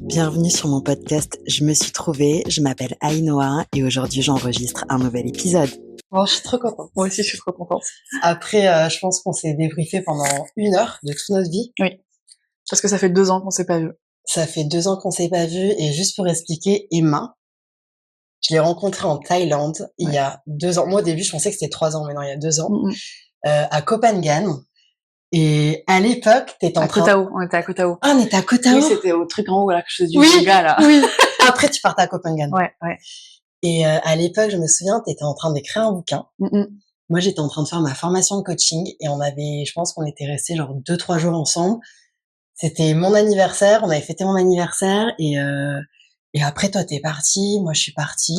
Bienvenue sur mon podcast Je me suis trouvée, je m'appelle Ainoa et aujourd'hui j'enregistre un nouvel épisode. Oh, je suis trop contente. Moi aussi, je suis trop contente. Après, je pense qu'on s'est débriefé pendant 1 heure de toute notre vie. Oui. Parce que ça fait 2 ans qu'on s'est pas vu. Ça fait 2 ans qu'on s'est pas vu et juste pour expliquer, Emma, je l'ai rencontrée en Thaïlande il y a 2 ans. Moi, au début, je pensais que c'était 3 ans, mais non, il y a 2 ans. À Koh Phangan. Et à l'époque, t'étais en train... Koh Tao, on était à Koh Tao. Ah, on était à Koh Tao. Oui, c'était au truc en haut, là, que je faisais du Oui, yoga, là. oui. Après, tu partais à Koh Phangan. Ouais. Et à l'époque, je me souviens, t'étais en train d'écrire un bouquin. Moi, j'étais en train de faire ma formation de coaching et je pense qu'on était restés genre 2-3 jours ensemble. C'était mon anniversaire, on avait fêté mon anniversaire et après toi t'es partie, moi je suis partie.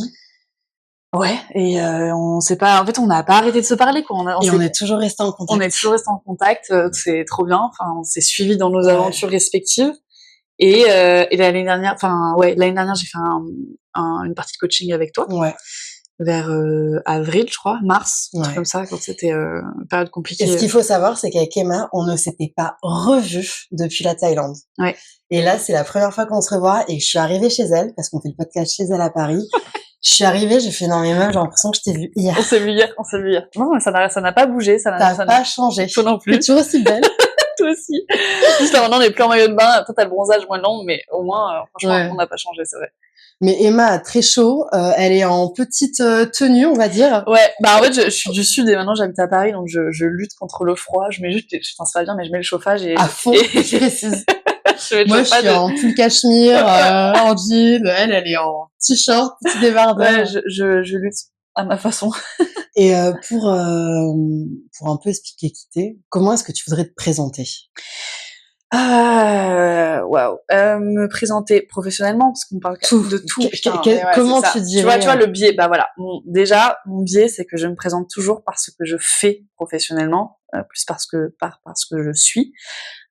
Ouais, et on s'est pas, en fait, on n'a pas arrêté de se parler, quoi. On est toujours restés en contact. On est toujours restés en contact, c'est trop bien. Enfin, on s'est suivis dans nos aventures respectives. Et l'année dernière, j'ai fait une partie de coaching avec toi. Ouais. Vers avril, je crois, mars, un truc comme ça, quand c'était une période compliquée. Et ce qu'il faut savoir, c'est qu'avec Emma, on ne s'était pas revus depuis la Thaïlande. Ouais. Et là, c'est la première fois qu'on se revoit et je suis arrivée chez elle, parce qu'on fait le podcast chez elle à Paris. Je suis arrivée, j'ai fait non mais meuf, j'ai l'impression que je t'ai vue hier. On s'est vu hier. Non, mais ça n'a pas bougé, ça n'a pas changé. Toi non plus. T'es toujours aussi belle. Toi aussi. Juste là, maintenant, on est plus en maillot de bain. Toi, t'as le bronzage moins long, mais au moins, franchement, on n'a pas changé, c'est vrai. Mais Emma a très chaud, elle est en petite tenue, on va dire. Ouais, bah en fait, je suis du sud et maintenant j'habite à Paris, donc je lutte contre le froid. Je mets juste, ça va bien, mais je mets le chauffage et... À fond, je précise. Moi, je suis en pull cachemire, en jean, elle est en t-shirt, petit débardeur. Ouais, je lutte à ma façon. Et pour un peu expliquer qui t'es, comment est-ce que tu voudrais te présenter? Me présenter professionnellement, parce qu'on parle de tout. Comment tu dirais? Tu vois, le biais, bah voilà. Déjà, mon biais, c'est que je me présente toujours par ce que je fais professionnellement, plus parce que je suis.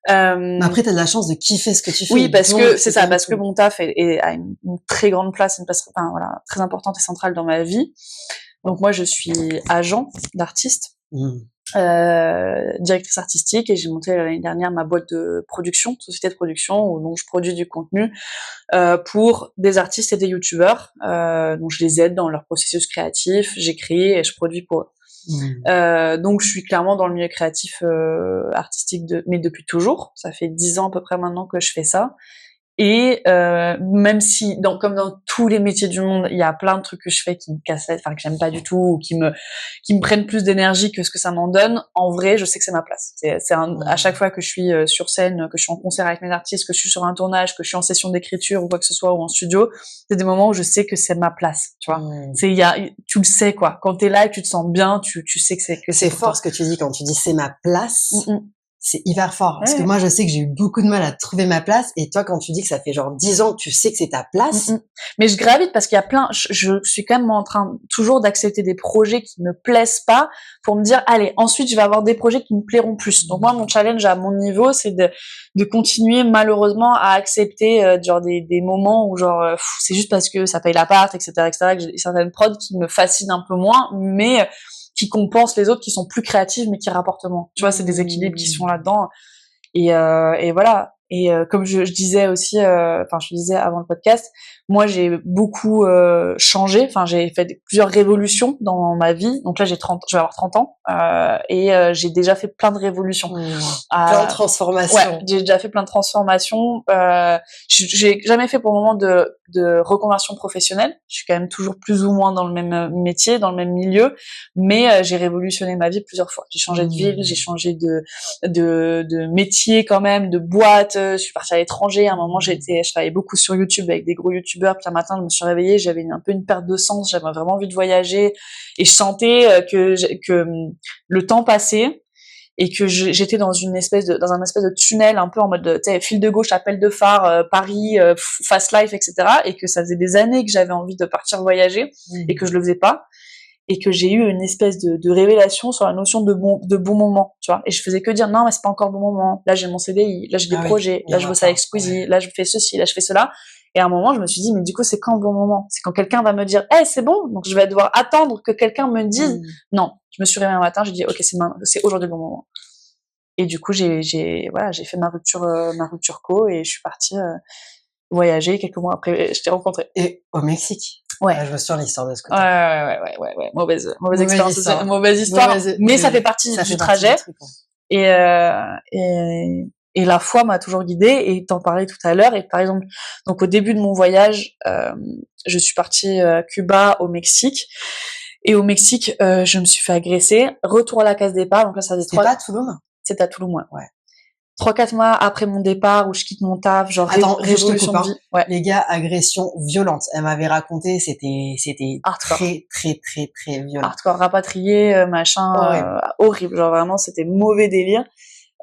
Après, t'as de la chance de kiffer ce que tu fais. Oui, parce que c'est ça, parce que mon taf a une très grande place, très importante et centrale dans ma vie. Donc moi, je suis agent d'artiste. Directrice artistique et j'ai monté l'année dernière ma boîte de production, société de production où je produis du contenu pour des artistes et des youtubeurs, donc je les aide dans leur processus créatif, j'écris et je produis pour eux. Donc je suis clairement dans le milieu créatif artistique mais depuis toujours, ça fait 10 ans à peu près maintenant que je fais ça. Et même si, comme dans tous les métiers du monde, il y a plein de trucs que je fais qui me cassent, que j'aime pas du tout, ou qui me prennent plus d'énergie que ce que ça m'en donne, en vrai, je sais que c'est ma place. À chaque fois que je suis sur scène, que je suis en concert avec mes artistes, que je suis sur un tournage, que je suis en session d'écriture ou quoi que ce soit, ou en studio, c'est des moments où je sais que c'est ma place, tu vois. Tu le sais, quoi. Quand t'es là et que tu te sens bien, tu sais que c'est fort ce que tu dis quand tu dis c'est ma place. C'est hyper fort. Parce que moi, je sais que j'ai eu beaucoup de mal à trouver ma place. Et toi, quand tu dis que ça fait genre 10 ans que tu sais que c'est ta place. Mais je gravite parce qu'il y a je suis quand même en train toujours d'accepter des projets qui me plaisent pas pour me dire, allez, ensuite, je vais avoir des projets qui me plairont plus. Donc moi, mon challenge à mon niveau, c'est de continuer malheureusement à accepter genre des moments où genre, c'est juste parce que ça paye l'appart, etc., que j'ai certaines prods qui me fascinent un peu moins, mais qui compensent les autres qui sont plus créatives mais qui rapportent moins. Tu vois, c'est des équilibres qui sont là-dedans. Et voilà. Et comme je disais aussi, je disais avant le podcast, moi j'ai beaucoup changé. Enfin, j'ai fait plusieurs révolutions dans ma vie. Donc là, je vais avoir 30 ans et j'ai déjà fait plein de révolutions. Plein de transformations. Ouais, j'ai déjà fait plein de transformations. J'ai jamais fait pour le moment de reconversion professionnelle. Je suis quand même toujours plus ou moins dans le même métier, dans le même milieu, mais j'ai révolutionné ma vie plusieurs fois. J'ai changé de ville, j'ai changé de métier quand même, de boîte. Je suis partie à l'étranger. À un moment, je travaillais beaucoup sur YouTube avec des gros youtubeurs. Puis un matin, je me suis réveillée, j'avais un peu une perte de sens. J'avais vraiment envie de voyager et je sentais que le temps passait. Et que j'étais dans un espèce de tunnel un peu en mode fil de gauche, appel de phare, Paris, fast life, etc. Et que ça faisait des années que j'avais envie de partir voyager et que je le faisais pas. Et que j'ai eu une espèce de révélation sur la notion de bon moment, tu vois. Et je faisais que dire, non, mais c'est pas encore le bon moment. Là, j'ai mon CDI, là, j'ai des projets, là, je bosse avec Squeezie, là, je fais ceci, là, je fais cela. Et à un moment, je me suis dit, mais du coup, c'est quand le bon moment? C'est quand quelqu'un va me dire, c'est bon. Donc, je vais devoir attendre que quelqu'un me dise, non. Je me suis réveillée un matin, j'ai dit, ok, c'est aujourd'hui le bon moment. Et du coup, j'ai fait ma rupture co et je suis partie, voyagé. Quelques mois après, je t'ai rencontré. Et au Mexique. Ouais. Je me souviens l'histoire de ce côté. Ouais. Mauvaise expérience, mauvaise histoire. Mais ça fait partie du trajet. Et la foi m'a toujours guidée, et t'en parlais tout à l'heure. Et par exemple, donc au début de mon voyage, je suis partie à Cuba, au Mexique. Et au Mexique, je me suis fait agresser. Retour à la case départ. Donc là, ça faisait C'était pas à Toulouse? C'était à Toulouse, ouais. 3-4 mois après mon départ, où je quitte mon taf, genre révolution de vie. Ouais. Les gars, agression violente. Elle m'avait raconté, c'était hardcore. très violent. Hardcore, rapatrié, machin, horrible. Genre vraiment, c'était mauvais délire.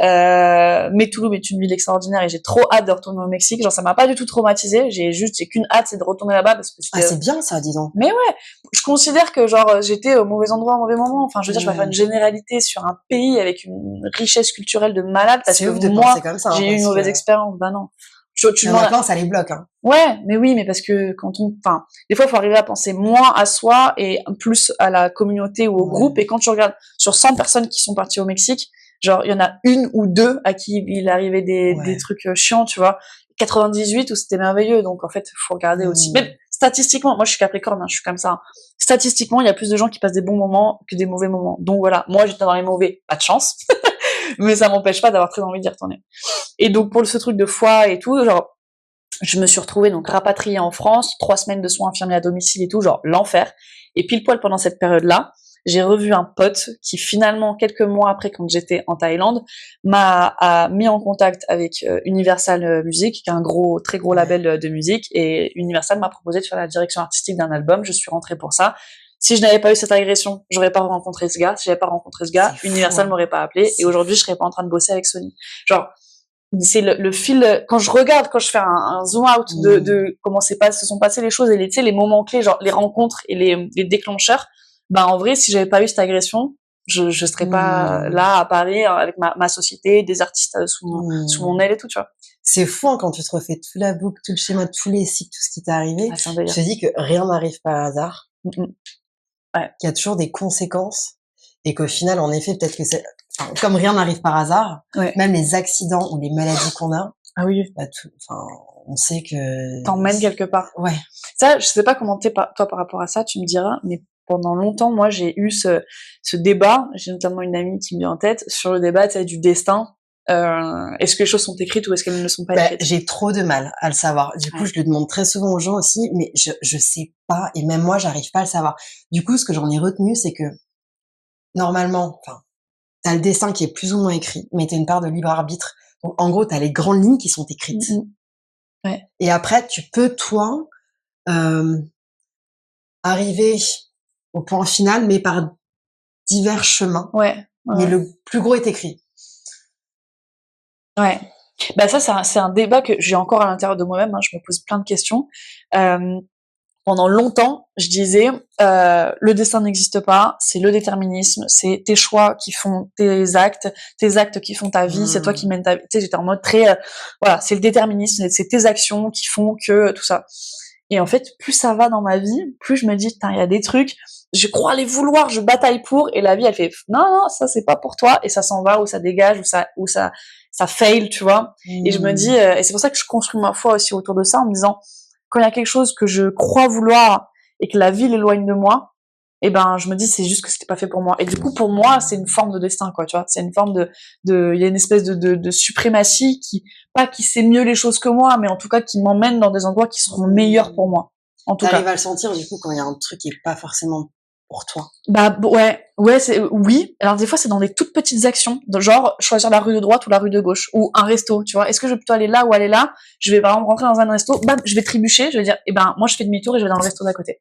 Mais Toulouse est une ville extraordinaire, et j'ai trop hâte de retourner au Mexique. Genre, ça m'a pas du tout traumatisée. J'ai qu'une hâte, c'est de retourner là-bas, parce que c'est bien ça, dis donc. Mais ouais, je considère que genre j'étais au mauvais endroit au mauvais moment. Enfin, je veux dire, je vais faire une généralité sur un pays avec une richesse culturelle de malade, parce que moi, j'ai eu une mauvaise expérience. Bah non. Tu m'en as ça les bloque, hein. Ouais, mais oui, mais parce que des fois, il faut arriver à penser moins à soi et plus à la communauté ou au groupe. Et quand tu regardes sur 100 personnes qui sont parties au Mexique, genre, il y en a une ou deux à qui il arrivait des trucs chiants, tu vois. 98 où c'était merveilleux. Donc, en fait, il faut regarder aussi. Même statistiquement, moi, je suis Capricorne, hein, je suis comme ça. Statistiquement, il y a plus de gens qui passent des bons moments que des mauvais moments. Donc voilà, moi, j'étais dans les mauvais, pas de chance. Mais ça m'empêche pas d'avoir très envie d'y retourner. Et donc, pour ce truc de foi et tout, genre, je me suis retrouvée donc rapatriée en France, 3 semaines de soins infirmiers à domicile et tout, genre l'enfer. Et pile poil pendant cette période-là, j'ai revu un pote qui finalement, quelques mois après, quand j'étais en Thaïlande, m'a mis en contact avec Universal Music, qui est un très gros label de musique, et Universal m'a proposé de faire la direction artistique d'un album. Je suis rentrée pour ça. Si je n'avais pas eu cette agression, j'aurais pas rencontré ce gars. Si j'avais pas rencontré ce gars, Universal m'aurait pas appelé, et aujourd'hui, je serais pas en train de bosser avec Sony. Genre, c'est le fil, quand je fais un zoom out de comment se sont passées les choses, et les moments clés, genre les rencontres et les déclencheurs, ben en vrai, si j'avais pas eu cette agression, je serais pas là à Paris avec ma société, des artistes sous mon aile et tout, tu vois. C'est fou, hein, quand tu te refais toute la boucle, tout le schéma, tous les cycles, tout ce qui t'est arrivé. Je te dis que rien n'arrive par hasard. Qu'il y a toujours des conséquences, et qu'au final, en effet, peut-être que comme rien n'arrive par hasard, même les accidents ou les maladies qu'on a, on sait que t'emmènes quelque part. Ouais. Ça, je sais pas comment toi par rapport à ça, tu me diras, mais pendant longtemps, moi, j'ai eu ce débat. J'ai notamment une amie qui me vient en tête sur le débat, du destin. Est-ce que les choses sont écrites ou est-ce qu'elles ne sont pas écrites? J'ai trop de mal à le savoir. Du coup, je le demande très souvent aux gens aussi, mais je sais pas, et même moi, j'arrive pas à le savoir. Du coup, ce que j'en ai retenu, c'est que normalement, t'as le destin qui est plus ou moins écrit, mais t'as une part de libre arbitre. Donc, en gros, t'as les grandes lignes qui sont écrites. Ouais. Et après, tu peux, toi, arriver au point final, mais par divers chemins. Mais le plus gros est écrit. Ouais. Bah ça, c'est un débat que j'ai encore à l'intérieur de moi-même, hein, je me pose plein de questions. Pendant longtemps, je disais, le destin n'existe pas, c'est le déterminisme, c'est tes choix qui font tes actes qui font ta vie, c'est toi qui mènes ta vie. Tu sais, j'étais en mode très, c'est le déterminisme, c'est tes actions qui font que tout ça. Et en fait, plus ça va dans ma vie, plus je me dis, il y a des trucs, je crois les vouloir, je bataille pour, et la vie, elle fait, non, ça c'est pas pour toi, et ça s'en va, ou ça dégage, ou ça fail, tu vois. Et je me dis, et c'est pour ça que je construis ma foi aussi autour de ça, en me disant, quand il y a quelque chose que je crois vouloir et que la vie l'éloigne de moi, eh ben, je me dis, c'est juste que c'était pas fait pour moi. Et du coup, pour moi, c'est une forme de destin, quoi, tu vois. C'est une forme il y a une espèce de suprématie pas qui sait mieux les choses que moi, mais en tout cas, qui m'emmène dans des endroits qui seront meilleurs pour moi. En tout cas. T'arrives à le sentir, du coup, quand il y a un truc qui est pas forcément pour toi. Bah, oui. Alors, des fois, c'est dans des toutes petites actions, genre, choisir la rue de droite ou la rue de gauche, ou un resto, tu vois. Est-ce que je vais plutôt aller là ou aller là? Je vais, par exemple, rentrer dans un resto, bam, je vais trébucher, je vais dire, moi, je fais demi-tour et je vais dans le resto d'à côté.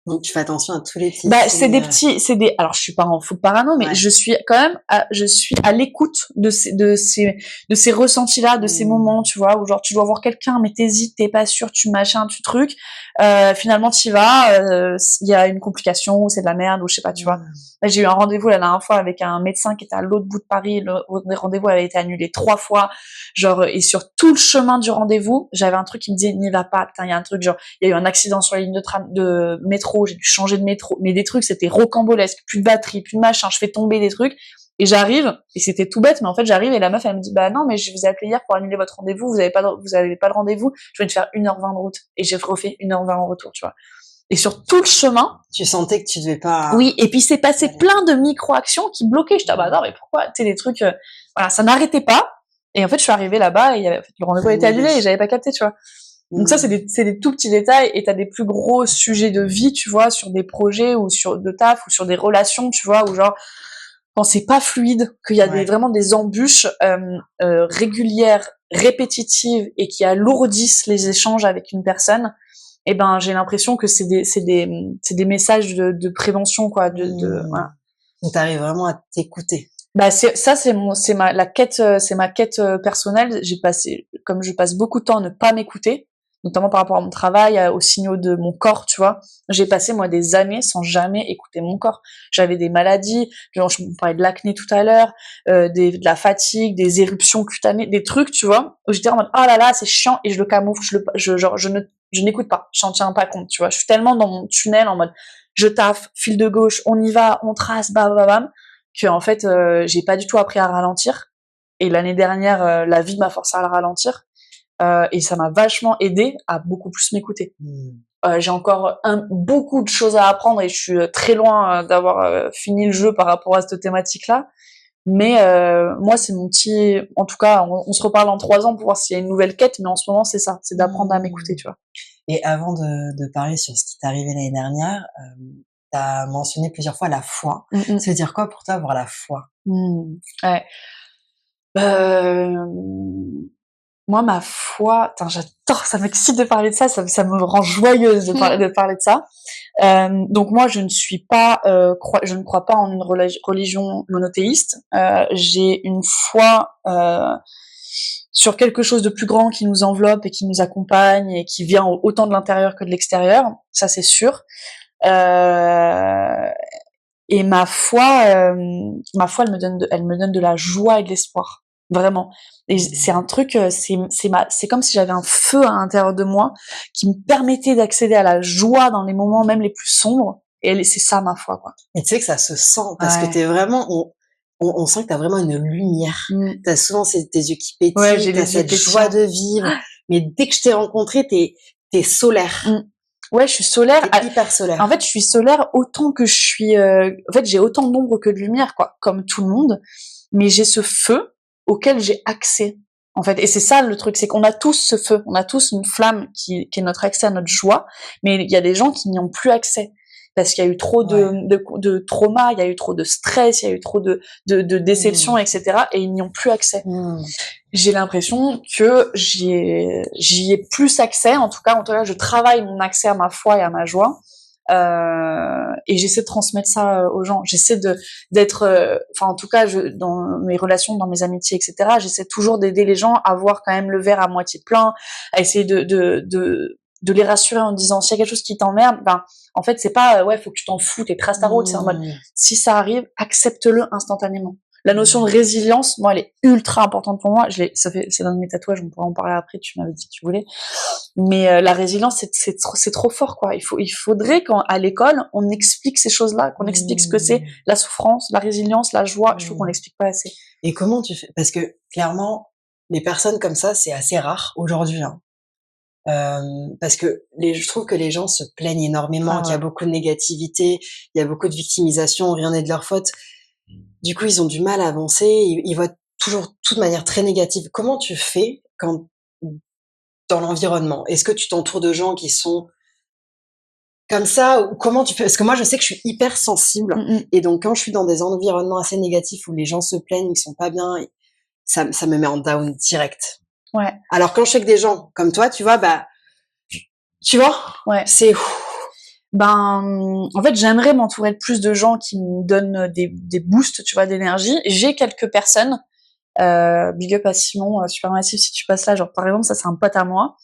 Donc, tu fais attention à tous les petits. Alors, je suis pas en full parano, mais je suis quand même, je suis à l'écoute de ces ressentis-là, de ces moments, tu vois, où genre, tu dois voir quelqu'un, mais t'hésites, t'es pas sûr, tu truc, finalement, t'y vas, il y a une complication, ou c'est de la merde, ou je sais pas, tu vois. Là, j'ai eu un rendez-vous la dernière fois avec un médecin qui était à l'autre bout de Paris, le rendez-vous avait été annulé 3 fois, genre, et sur tout le chemin du rendez-vous, j'avais un truc qui me disait, n'y va pas, putain, il y a un truc, genre, il y a eu un accident sur la ligne de métro, j'ai dû changer de métro, mais des trucs, c'était rocambolesque, plus de batterie, plus de machin, je fais tomber des trucs, Et j'arrive, et c'était tout bête, mais en fait, j'arrive et la meuf, elle me dit, bah non, mais je vous ai appelé hier pour annuler votre rendez-vous, vous avez pas de rendez-vous, je viens de faire 1h20 de route. Et j'ai refait 1h20 en retour, tu vois. Et sur tout le chemin. Tu sentais que tu devais pas. Oui, et puis c'est passé plein de micro-actions qui bloquaient. Je dis, ah bah non, mais pourquoi? Tu sais, des trucs, voilà, ça n'arrêtait pas. Et en fait, je suis arrivée là-bas et le rendez-vous a été annulé et j'avais pas capté, tu vois. Donc ça, c'est des tout petits détails, et t'as des plus gros sujets de vie, tu vois, sur des projets ou sur de taf ou sur des relations, tu vois, où genre, quand c'est pas fluide, qu'il y a vraiment des embûches régulières, répétitives et qui alourdissent les échanges avec une personne, eh ben j'ai l'impression que c'est des messages de prévention, quoi, voilà. Donc t'arrives vraiment à t'écouter. Bah c'est ma quête personnelle. Comme je passe beaucoup de temps à ne pas m'écouter, notamment par rapport à mon travail, aux signaux de mon corps, tu vois. J'ai passé, moi, des années sans jamais écouter mon corps. J'avais des maladies, genre, je vous parlais de l'acné tout à l'heure, de la fatigue, des éruptions cutanées, des trucs, tu vois, où j'étais en mode, oh là là, c'est chiant, et je le camoufle, je n'écoute pas, j'en tiens pas compte, tu vois. Je suis tellement dans mon tunnel en mode, je taffe, fil de gauche, on y va, on trace, bam, bam, bam, que, en fait, j'ai pas du tout appris à ralentir. Et l'année dernière, la vie m'a forcé à le ralentir. Et ça m'a vachement aidé à beaucoup plus m'écouter. J'ai encore beaucoup de choses à apprendre et je suis très loin d'avoir fini le jeu par rapport à cette thématique-là. Mais moi, c'est mon petit... En tout cas, on se reparle en 3 ans pour voir s'il y a une nouvelle quête, mais en ce moment, c'est ça, c'est d'apprendre à m'écouter, tu vois. Et avant de parler sur ce qui t'est arrivé l'année dernière, t'as mentionné plusieurs fois la foi. Ça veut dire quoi pour toi avoir la foi? Ouais. Moi, ma foi, j'adore, ça m'excite de parler de ça, ça me rend joyeuse de parler de ça. Donc moi, je ne crois pas en une religion monothéiste. J'ai une foi sur quelque chose de plus grand qui nous enveloppe et qui nous accompagne et qui vient autant de l'intérieur que de l'extérieur. Ça, c'est sûr. Et ma foi, elle me donne de la joie et de l'espoir. Vraiment. Et c'est un truc, c'est comme si j'avais un feu à l'intérieur de moi qui me permettait d'accéder à la joie dans les moments même les plus sombres. Et c'est ça ma foi, quoi. Et tu sais que ça se sent parce que t'es vraiment, on sent que t'as vraiment une lumière. T'as souvent tes yeux qui pétillent, t'as cette joie de vivre. Mais dès que je t'ai rencontré, t'es solaire. Ouais, je suis solaire. T'es hyper solaire. En fait, je suis solaire autant que je suis. En fait, j'ai autant d'ombre que de lumière, quoi, comme tout le monde. Mais j'ai ce feu auquel j'ai accès, en fait. Et c'est ça le truc, c'est qu'on a tous ce feu, on a tous une flamme qui est notre accès à notre joie. Mais il y a des gens qui n'y ont plus accès parce qu'il y a eu trop de trauma, il y a eu trop de stress, il y a eu trop de déception, etc. Et ils n'y ont plus accès. J'ai l'impression que j'y ai plus accès, en tout cas, je travaille mon accès à ma foi et à ma joie, et j'essaie de transmettre ça aux gens. J'essaie d'être, en tout cas, dans mes relations, dans mes amitiés, etc., j'essaie toujours d'aider les gens à voir quand même le verre à moitié plein, à essayer de les rassurer en disant, s'il y a quelque chose qui t'emmerde, en fait, c'est pas, faut que tu t'en fous, t'es trace ta route, c'est en mode, si ça arrive, accepte-le instantanément. La notion de résilience, moi, elle est ultra importante pour moi. C'est dans mes tatouages, on pourra en parler après, tu m'avais dit que tu voulais. Mais la résilience, c'est trop fort, quoi. Il faudrait qu'à l'école, on explique ces choses-là, qu'on explique ce que c'est la souffrance, la résilience, la joie. Je trouve qu'on l'explique pas assez. Et comment tu fais? Parce que, clairement, les personnes comme ça, c'est assez rare aujourd'hui, hein. Parce que je trouve que les gens se plaignent énormément, qu'il y a beaucoup de négativité, il y a beaucoup de victimisation, rien n'est de leur faute. Du coup, ils ont du mal à avancer, ils voient toujours tout de manière très négative. Comment tu fais dans l'environnement? Est-ce que tu t'entoures de gens qui sont comme ça, ou comment tu fais? Parce que moi, je sais que je suis hyper sensible, et donc quand je suis dans des environnements assez négatifs où les gens se plaignent, ils sont pas bien, ça me met en down direct. Ouais. Alors quand je sais que des gens comme toi, tu vois, c'est... En fait, j'aimerais m'entourer de plus de gens qui me donnent des boosts, tu vois, d'énergie. J'ai quelques personnes, big up à Simon, Supermassif, si tu passes là, genre, par exemple, ça, c'est un pote à moi,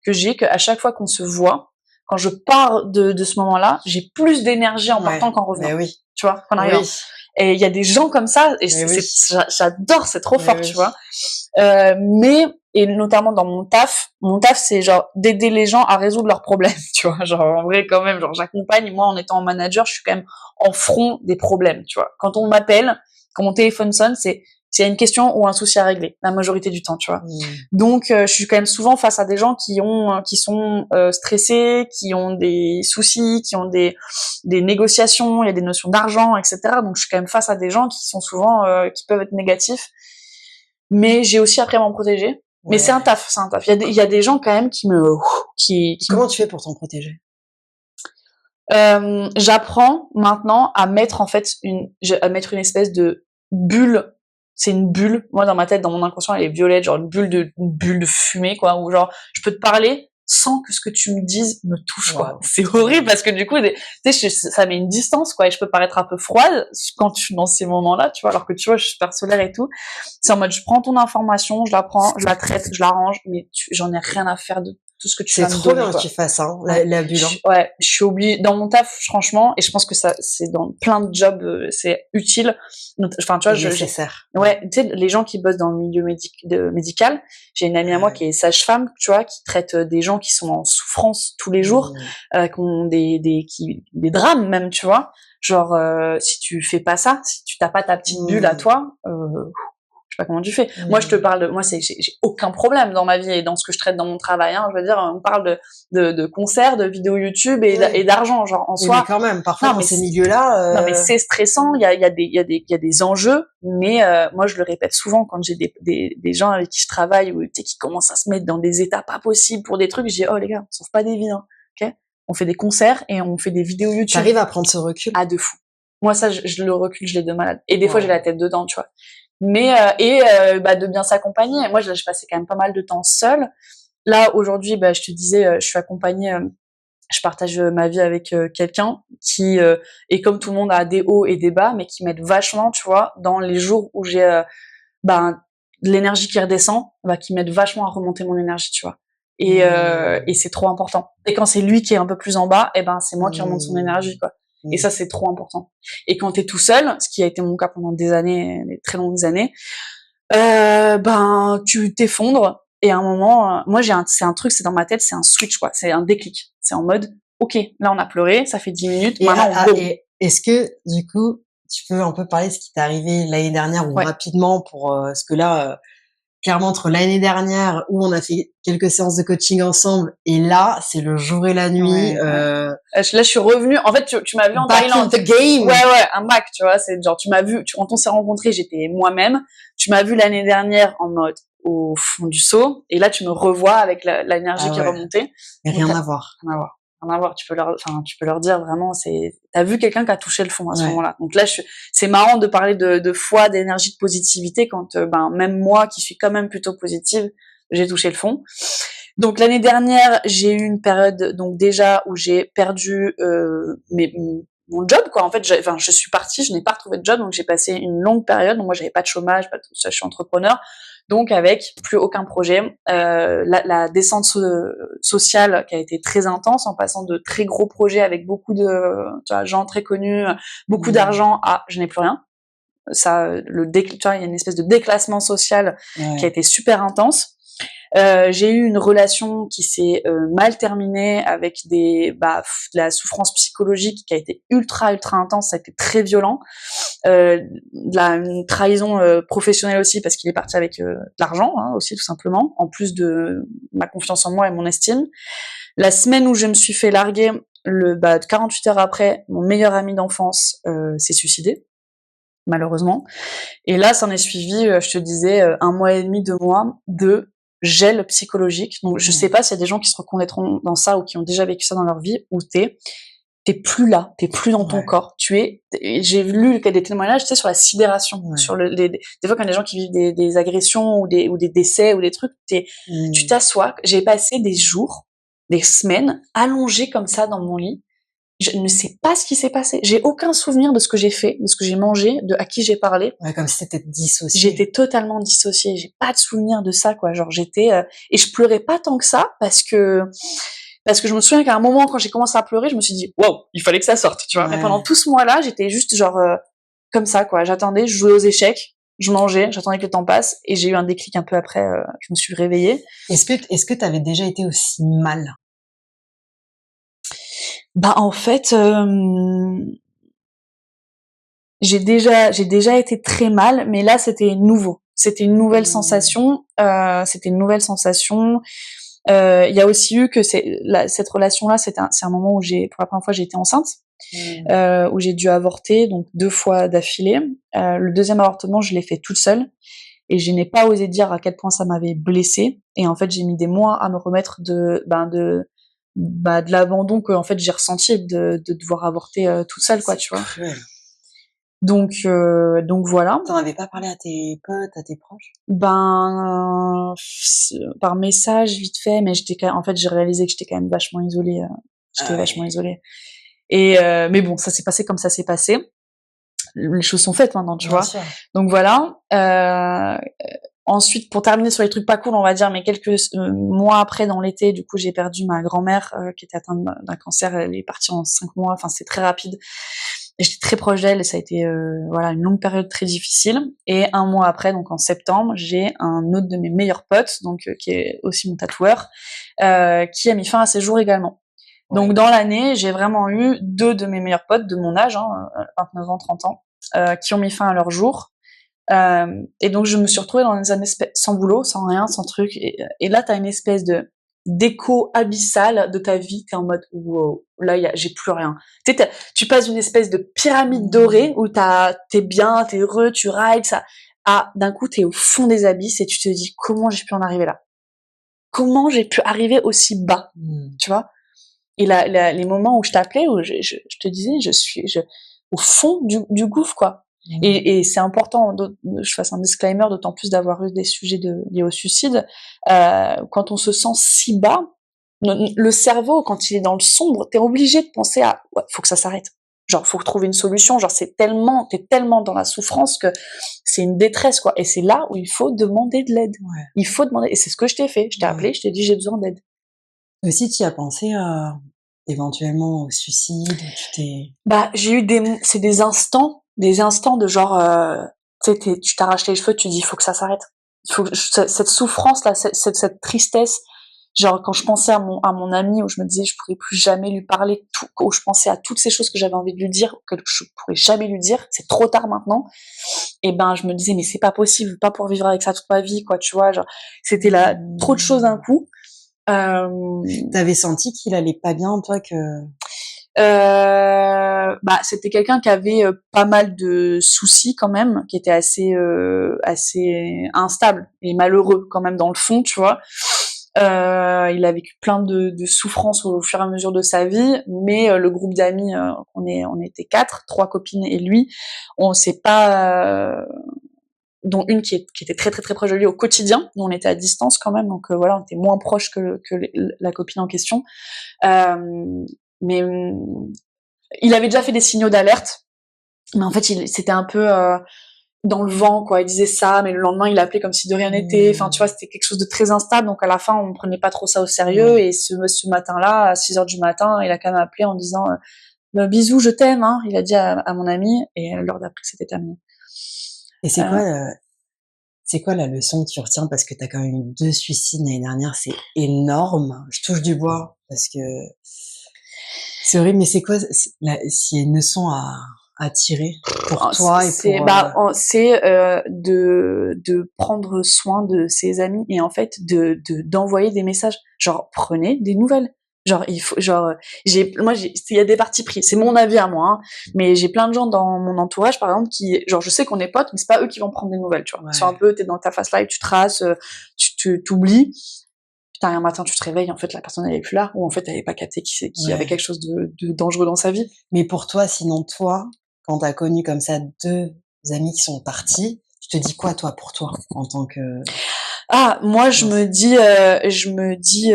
qu'à chaque fois qu'on se voit, quand je pars de ce moment-là, j'ai plus d'énergie en partant qu'en revenant. Oui. Tu vois, qu'en arrivant. Et il y a des gens comme ça, et j'adore, c'est trop fort, tu vois. Et notamment dans mon taf, c'est genre d'aider les gens à résoudre leurs problèmes, tu vois. Genre, en vrai, quand même, genre, j'accompagne, moi, en étant manager, je suis quand même en front des problèmes, tu vois. Quand quand mon téléphone sonne, c'est s'il y a une question ou un souci à régler, la majorité du temps, tu vois. Donc, je suis quand même souvent face à des gens qui sont stressés, qui ont des soucis, qui ont des négociations, il y a des notions d'argent, etc. Donc, je suis quand même face à des gens qui sont souvent, qui peuvent être négatifs. Mais j'ai aussi appris à m'en protéger. Mais c'est un taf. Il y a des gens quand même Comment tu fais pour t'en protéger? J'apprends maintenant à mettre en fait une espèce de bulle. C'est une bulle. Moi, dans ma tête, dans mon inconscient, elle est violette, genre une bulle de fumée, quoi. Où genre, je peux te parler sans que ce que tu me dises me touche, quoi. C'est horrible parce que du coup, tu sais, ça met une distance, quoi. Et je peux paraître un peu froide quand je suis dans ces moments-là, tu vois. Alors que tu vois, je suis super solaire et tout. C'est en mode, je prends ton information, je la prends, je la traite, je la range, mais j'en ai rien à faire de tout ce que tu vas me donner. C'est trop bien que tu fasses ça, la bulle. Ouais, je suis obligée dans mon taf, franchement, et je pense que ça, c'est dans plein de jobs, c'est utile. Enfin, tu vois, nécessaire. Ouais, tu sais, les gens qui bossent dans le milieu médical, j'ai une amie à moi qui est sage-femme, tu vois, qui traite des gens qui sont en souffrance tous les jours, qui ont des drames même, tu vois. Genre, si tu fais pas ça, si tu t'as pas ta petite bulle à toi, je sais pas comment tu fais. Moi, je te parle moi, j'ai aucun problème dans ma vie et dans ce que je traite dans mon travail, hein. Je veux dire, on parle de concerts, de vidéos YouTube et d'argent, genre, en soi. Mais quand même, parfois, dans ces milieux-là, Non, mais c'est stressant, il y a des enjeux, mais, moi, je le répète souvent quand j'ai des gens avec qui je travaille ou, tu sais, qui commencent à se mettre dans des états pas possibles pour des trucs, je dis, oh, les gars, on sauve pas des vies, hein. OK? On fait des concerts et on fait des vidéos YouTube. T'arrives à prendre ce recul? Ah, de fou. Moi, ça, le recul, je l'ai de malade. Et des fois, j'ai la tête dedans, tu vois. Mais de bien s'accompagner. Moi, je passais quand même pas mal de temps seule. Là, aujourd'hui, je te disais, je suis accompagnée, je partage ma vie avec quelqu'un qui est comme tout le monde, a des hauts et des bas, mais qui m'aide vachement, tu vois, dans les jours où j'ai de l'énergie qui redescend, qui m'aide vachement à remonter mon énergie, tu vois. Et c'est trop important. Et quand c'est lui qui est un peu plus en bas, c'est moi qui remonte son énergie, quoi. Et ça, c'est trop important. Et quand t'es tout seul, ce qui a été mon cas pendant des années, des très longues années, tu t'effondres. Et à un moment, moi, c'est un truc, c'est dans ma tête, c'est un switch, quoi. C'est un déclic. C'est en mode, ok, là, on a pleuré, ça fait 10 minutes, maintenant, et est-ce que, du coup, tu peux un peu parler de ce qui t'est arrivé l'année dernière ou rapidement pour, parce que là, clairement, entre l'année dernière où on a fait quelques séances de coaching ensemble et là, c'est le jour et la nuit. Là, je suis revenue. En fait, tu m'as vu en Thaïlande. Back in the game. Ouais, un back, tu vois. C'est genre, tu m'as vu, quand on s'est rencontrés, j'étais moi-même. Tu m'as vu l'année dernière en mode au fond du seau. Et là, tu me revois avec l'énergie qui est remontée. Mais rien à voir. Rien à voir. Tu peux leur dire vraiment, t'as vu quelqu'un qui a touché le fond à ce moment-là. Donc là, c'est marrant de parler de foi, d'énergie, de positivité quand, même moi, qui suis quand même plutôt positive, j'ai touché le fond. Donc l'année dernière, j'ai eu une période, donc déjà, où j'ai perdu, mon job, quoi. En fait, je suis partie, je n'ai pas retrouvé de job, donc j'ai passé une longue période. Donc moi, j'avais pas de chômage, pas tout ça, je suis entrepreneur. Donc avec plus aucun projet, la descente sociale qui a été très intense, en passant de très gros projets avec beaucoup de gens très connus, beaucoup d'argent à je n'ai plus rien. Ça, il y a une espèce de déclassement social qui a été super intense. J'ai eu une relation qui s'est mal terminée avec de la souffrance psychologique qui a été ultra intense, ça a été très violent. Une trahison professionnelle aussi parce qu'il est parti avec de l'argent, hein, aussi tout simplement, en plus de ma confiance en moi et mon estime. La semaine où je me suis fait larguer, 48 heures après, mon meilleur ami d'enfance s'est suicidé, malheureusement. Et là, s'en est suivi, je te disais, 1 mois et demi, 2 mois de gel psychologique. Donc, je sais pas s'il y a des gens qui se reconnaîtront dans ça ou qui ont déjà vécu ça dans leur vie, où t'es plus là, t'es plus dans ton corps. J'ai lu des témoignages, tu sais, sur la sidération, sur des fois quand il y a des gens qui vivent des agressions ou des décès ou des trucs, tu t'assois. J'ai passé des jours, des semaines allongée comme ça dans mon lit. Je ne sais pas ce qui s'est passé. J'ai aucun souvenir de ce que j'ai fait, de ce que j'ai mangé, de à qui j'ai parlé. Ouais, comme si t'étais dissociée. J'étais totalement dissociée. J'ai pas de souvenir de ça, quoi. Genre, et je pleurais pas tant que ça parce que je me souviens qu'à un moment, quand j'ai commencé à pleurer, je me suis dit, wow, il fallait que ça sorte, tu vois. Mais pendant tout ce mois-là, j'étais juste genre, comme ça, quoi. J'attendais, je jouais aux échecs, je mangeais, j'attendais que le temps passe, et j'ai eu un déclic un peu après, je me suis réveillée. Est-ce que t'avais déjà été aussi mal? En fait, j'ai déjà été très mal, mais là c'était nouveau. C'était une nouvelle sensation. C'était une nouvelle sensation. Il y a aussi eu que cette relation-là, c'est un moment où pour la première fois, j'ai été enceinte, où j'ai dû avorter, donc 2 fois d'affilée. Le deuxième avortement, je l'ai fait toute seule, et je n'ai pas osé dire à quel point ça m'avait blessée. Et en fait, j'ai mis des mois à me remettre de l'abandon que en fait j'ai ressenti de devoir avorter toute seule, quoi, tu vois. Cruel. Donc voilà. T'en avais pas parlé à tes potes, à tes proches? Par message vite fait, mais en fait j'ai réalisé que j'étais quand même vachement isolée. Vachement isolée. Et mais bon, ça s'est passé comme ça s'est passé. Les choses sont faites maintenant, tu vois. Sûr. Donc voilà. Ensuite, pour terminer sur les trucs pas cool, on va dire, mais quelques mois après, dans l'été, du coup, j'ai perdu ma grand-mère qui était atteinte d'un cancer. Elle est partie en 5 mois. Enfin, c'était très rapide. Et j'étais très proche d'elle et ça a été une longue période très difficile. Et 1 mois après, donc en septembre, j'ai un autre de mes meilleurs potes, donc qui est aussi mon tatoueur, qui a mis fin à ses jours également. Ouais. Donc dans l'année, j'ai vraiment eu 2 de mes meilleurs potes de mon âge, 29 ans, 30 ans, qui ont mis fin à leur jour. Et donc je me suis retrouvée dans une espèce, sans boulot, sans rien, sans truc. Et là, t'as une espèce d'écho abyssal de ta vie. T'es en mode wow, là j'ai plus rien. Tu passes d'une espèce de pyramide dorée où t'es bien, t'es heureux, tu rides, ça, à d'un coup t'es au fond des abysses et tu te dis comment j'ai pu en arriver là, comment j'ai pu arriver aussi bas, tu vois. Et les moments où je t'appelais, où je te disais je suis au fond du gouffre, quoi. Et c'est important que je fasse un disclaimer, d'autant plus d'avoir eu des sujets liés au suicide. Quand on se sent si bas, le cerveau, quand il est dans le sombre, t'es obligé de penser à faut que ça s'arrête. Genre, faut trouver une solution. Genre, t'es tellement dans la souffrance que c'est une détresse, quoi. Et c'est là où il faut demander de l'aide. Ouais. Il faut demander. Et c'est ce que je t'ai fait. Je t'ai appelé, je t'ai dit j'ai besoin d'aide. Aussi, tu y as pensé éventuellement au suicide? J'ai eu c'est des instants de genre, tu t'arraches les cheveux, tu dis, il faut que ça s'arrête. Cette souffrance là, cette tristesse, genre quand je pensais à mon ami, où je me disais je pourrais plus jamais lui parler, où je pensais à toutes ces choses que j'avais envie de lui dire, que je pourrais jamais lui dire, c'est trop tard maintenant. Et je me disais mais c'est pas possible, pas pour vivre avec ça toute ma vie, quoi, tu vois, genre c'était là trop de choses d'un coup. T'avais senti qu'il allait pas bien, toi, que c'était quelqu'un qui avait pas mal de soucis quand même, qui était assez instable et malheureux quand même dans le fond, tu vois. Il a vécu plein de souffrances au fur et à mesure de sa vie, mais le groupe d'amis, on était 4, 3 copines et lui, on s'est pas dont une qui était très très très proche de lui au quotidien, on était à distance quand même, donc voilà, on était moins proche que la copine en question. Mais il avait déjà fait des signaux d'alerte, mais en fait c'était un peu dans le vent, quoi. Il disait ça, mais le lendemain il appelait comme si de rien n'était. Enfin, tu vois, c'était quelque chose de très instable, donc à la fin on prenait pas trop ça au sérieux. Et ce matin-là, à 6h du matin, il a quand même appelé en disant bisous, je t'aime, hein. Il a dit à mon ami, et l'heure d'après c'était terminé. Et c'est quoi la leçon que tu retiens? Parce que t'as quand même eu 2 suicides l'année dernière, c'est énorme. Je touche du bois parce que c'est horrible, mais c'est quoi s'il y a une leçon à tirer pour toi et pour c'est de prendre soin de ses amis et en fait d'envoyer des messages, genre prenez des nouvelles. Genre il faut il y a des partis pris, c'est mon avis à moi, hein, mais j'ai plein de gens dans mon entourage par exemple qui, genre, je sais qu'on est potes, mais c'est pas eux qui vont prendre des nouvelles, tu vois. Ouais. Ils sont un peu, t'es dans ta fast life, tu traces, tu t'oublies. Putain, un matin tu te réveilles, en fait la personne elle est plus là, ou en fait elle avait pas capté qu'il y avait quelque chose de dangereux dans sa vie. Mais pour toi, sinon toi, quand t'as connu comme ça 2 amis qui sont partis, tu te dis quoi toi pour toi en tant que... Moi je me dis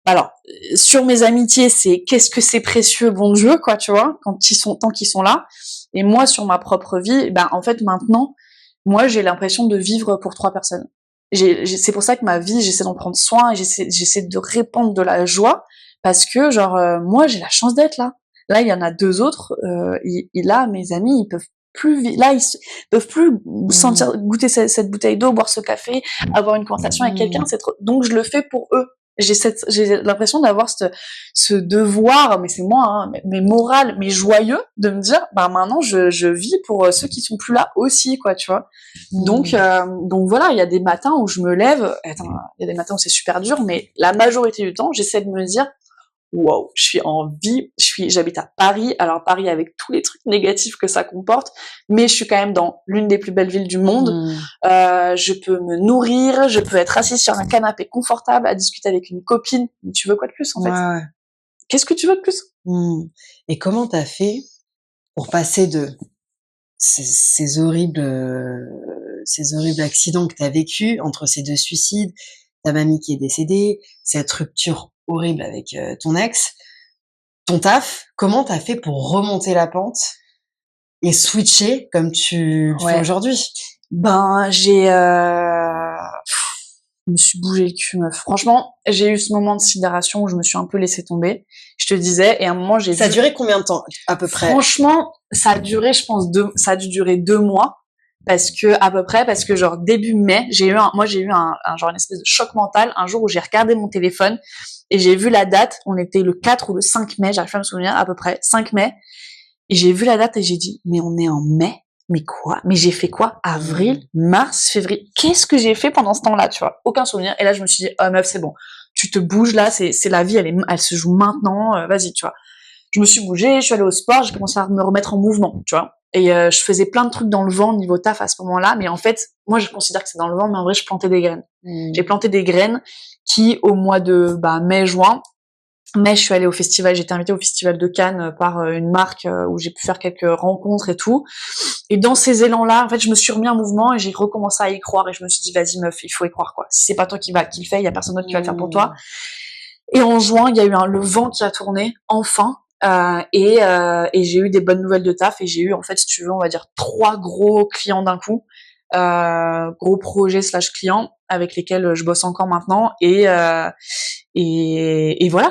alors sur mes amitiés, c'est qu'est-ce que c'est précieux, bon Dieu, quoi, tu vois, tant qu'ils sont là. Et moi sur ma propre vie, en fait maintenant, moi j'ai l'impression de vivre pour 3 personnes. C'est pour ça que ma vie, j'essaie d'en prendre soin et j'essaie de répandre de la joie, parce que genre moi j'ai la chance d'être là. Là il y en a 2 autres, là mes amis ils peuvent plus peuvent plus sentir, goûter cette bouteille d'eau, boire ce café, avoir une conversation avec quelqu'un, donc je le fais pour eux. j'ai l'impression d'avoir ce devoir, mais c'est moi, hein, mais moral, mais joyeux, de me dire, bah maintenant je vis pour ceux qui sont plus là aussi, quoi, tu vois. Donc voilà, il y a des matins où je me lève, attends, il y a des matins où c'est super dur, mais la majorité du temps, j'essaie de me dire, wow, je suis en vie, j'habite à Paris, alors Paris avec tous les trucs négatifs que ça comporte, mais je suis quand même dans l'une des plus belles villes du monde, je peux me nourrir, je peux être assise sur un canapé confortable à discuter avec une copine, mais tu veux quoi de plus en fait? Ouais. Qu'est-ce que tu veux de plus? Et comment t'as fait pour passer de ces horribles accidents que t'as vécu entre ces 2 suicides, ta mamie qui est décédée, cette rupture horrible avec ton ex, ton taf, comment t'as fait pour remonter la pente et switcher comme tu le fais aujourd'hui? Ben, je me suis bougé le cul, meuf. Franchement, j'ai eu ce moment de sidération où je me suis un peu laissée tomber. Je te disais, et à un moment, Ça a duré combien de temps, à peu près? Franchement, ça a duré, je pense, ça a dû durer 2 mois. Parce que genre début mai, j'ai eu genre une espèce de choc mental un jour où j'ai regardé mon téléphone et j'ai vu la date, on était le 4 ou le 5 mai, j'arrive pas à me souvenir, à peu près 5 mai, et j'ai vu la date et j'ai dit, mais on est en mai? Mais quoi? Mais j'ai fait quoi? Avril, mars, février? Qu'est-ce que j'ai fait pendant ce temps-là, tu vois? Aucun souvenir. Et là, je me suis dit, oh meuf, c'est bon. Tu te bouges là, c'est la vie, elle se joue maintenant, vas-y, tu vois. Je me suis bougée, je suis allée au sport, j'ai commencé à me remettre en mouvement, tu vois. Et je faisais plein de trucs dans le vent niveau taf à ce moment-là, mais en fait, moi je considère que c'est dans le vent, mais en vrai je plantais des graines. J'ai planté des graines qui au mois de mai-juin, je suis allée au festival, j'ai été invitée au festival de Cannes par une marque où j'ai pu faire quelques rencontres et tout. Et dans ces élans-là, en fait, je me suis remis en mouvement et j'ai recommencé à y croire et je me suis dit vas-y meuf, il faut y croire quoi. Si c'est pas toi qui le fait, il y a personne d'autre qui va le faire pour toi. Et en juin, il y a eu le vent qui a tourné enfin. Et j'ai eu des bonnes nouvelles de taf et j'ai eu en fait, si tu veux, on va dire 3 gros clients d'un coup, gros projets / clients avec lesquels je bosse encore maintenant et voilà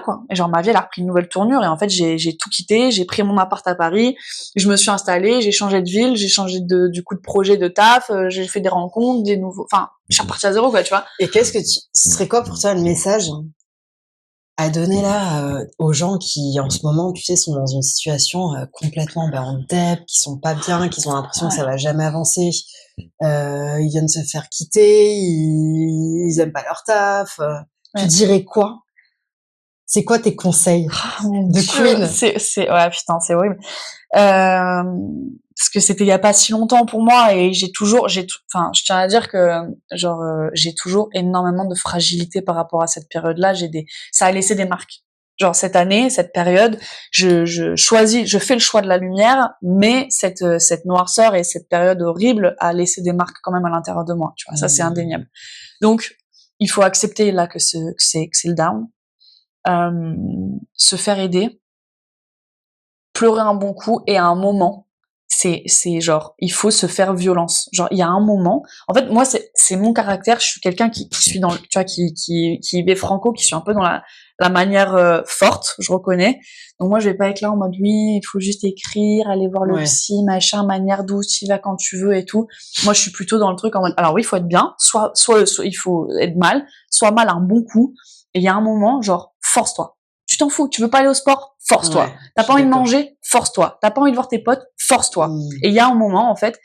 quoi. Et genre ma vie elle a repris une nouvelle tournure et en fait j'ai tout quitté, j'ai pris mon appart à Paris, je me suis installée, j'ai changé de ville, j'ai changé du coup de projet de taf, j'ai fait des rencontres, des nouveaux, enfin je suis repartie à zéro quoi, tu vois. Et ce serait quoi pour toi le message à donner là aux gens qui en ce moment tu sais sont dans une situation complètement en dep, qui sont pas bien, qui ont l'impression que ça va jamais avancer, ils viennent de se faire quitter, ils aiment pas leur taf, tu dirais quoi? C'est quoi tes conseils de queen? Ouais putain c'est horrible. Parce que c'était il y a pas si longtemps pour moi et je tiens à dire que genre j'ai toujours énormément de fragilité par rapport à cette période-là, ça a laissé des marques. Genre cette année, cette période, je fais le choix de la lumière, mais cette noirceur et cette période horrible a laissé des marques quand même à l'intérieur de moi, tu vois, ça c'est indéniable. Donc il faut accepter là que c'est le down, se faire aider, pleurer un bon coup et à un moment c'est genre il faut se faire violence, genre il y a un moment en fait moi c'est mon caractère, je suis quelqu'un qui suis dans, tu vois, qui est franco, qui suis un peu dans la manière forte, je reconnais, donc moi je vais pas être là en mode oui il faut juste écrire, aller voir le psy machin, manière douce, tu y vas quand tu veux et tout. Moi je suis plutôt dans le truc en mode alors oui il faut être bien, soit il faut être mal, soit mal un bon coup, et il y a un moment genre force-toi. Tu t'en fous, tu veux pas aller au sport, force-toi. T'as pas envie de manger, force-toi. T'as pas envie de voir tes potes, force-toi. Et il y a un moment, en fait,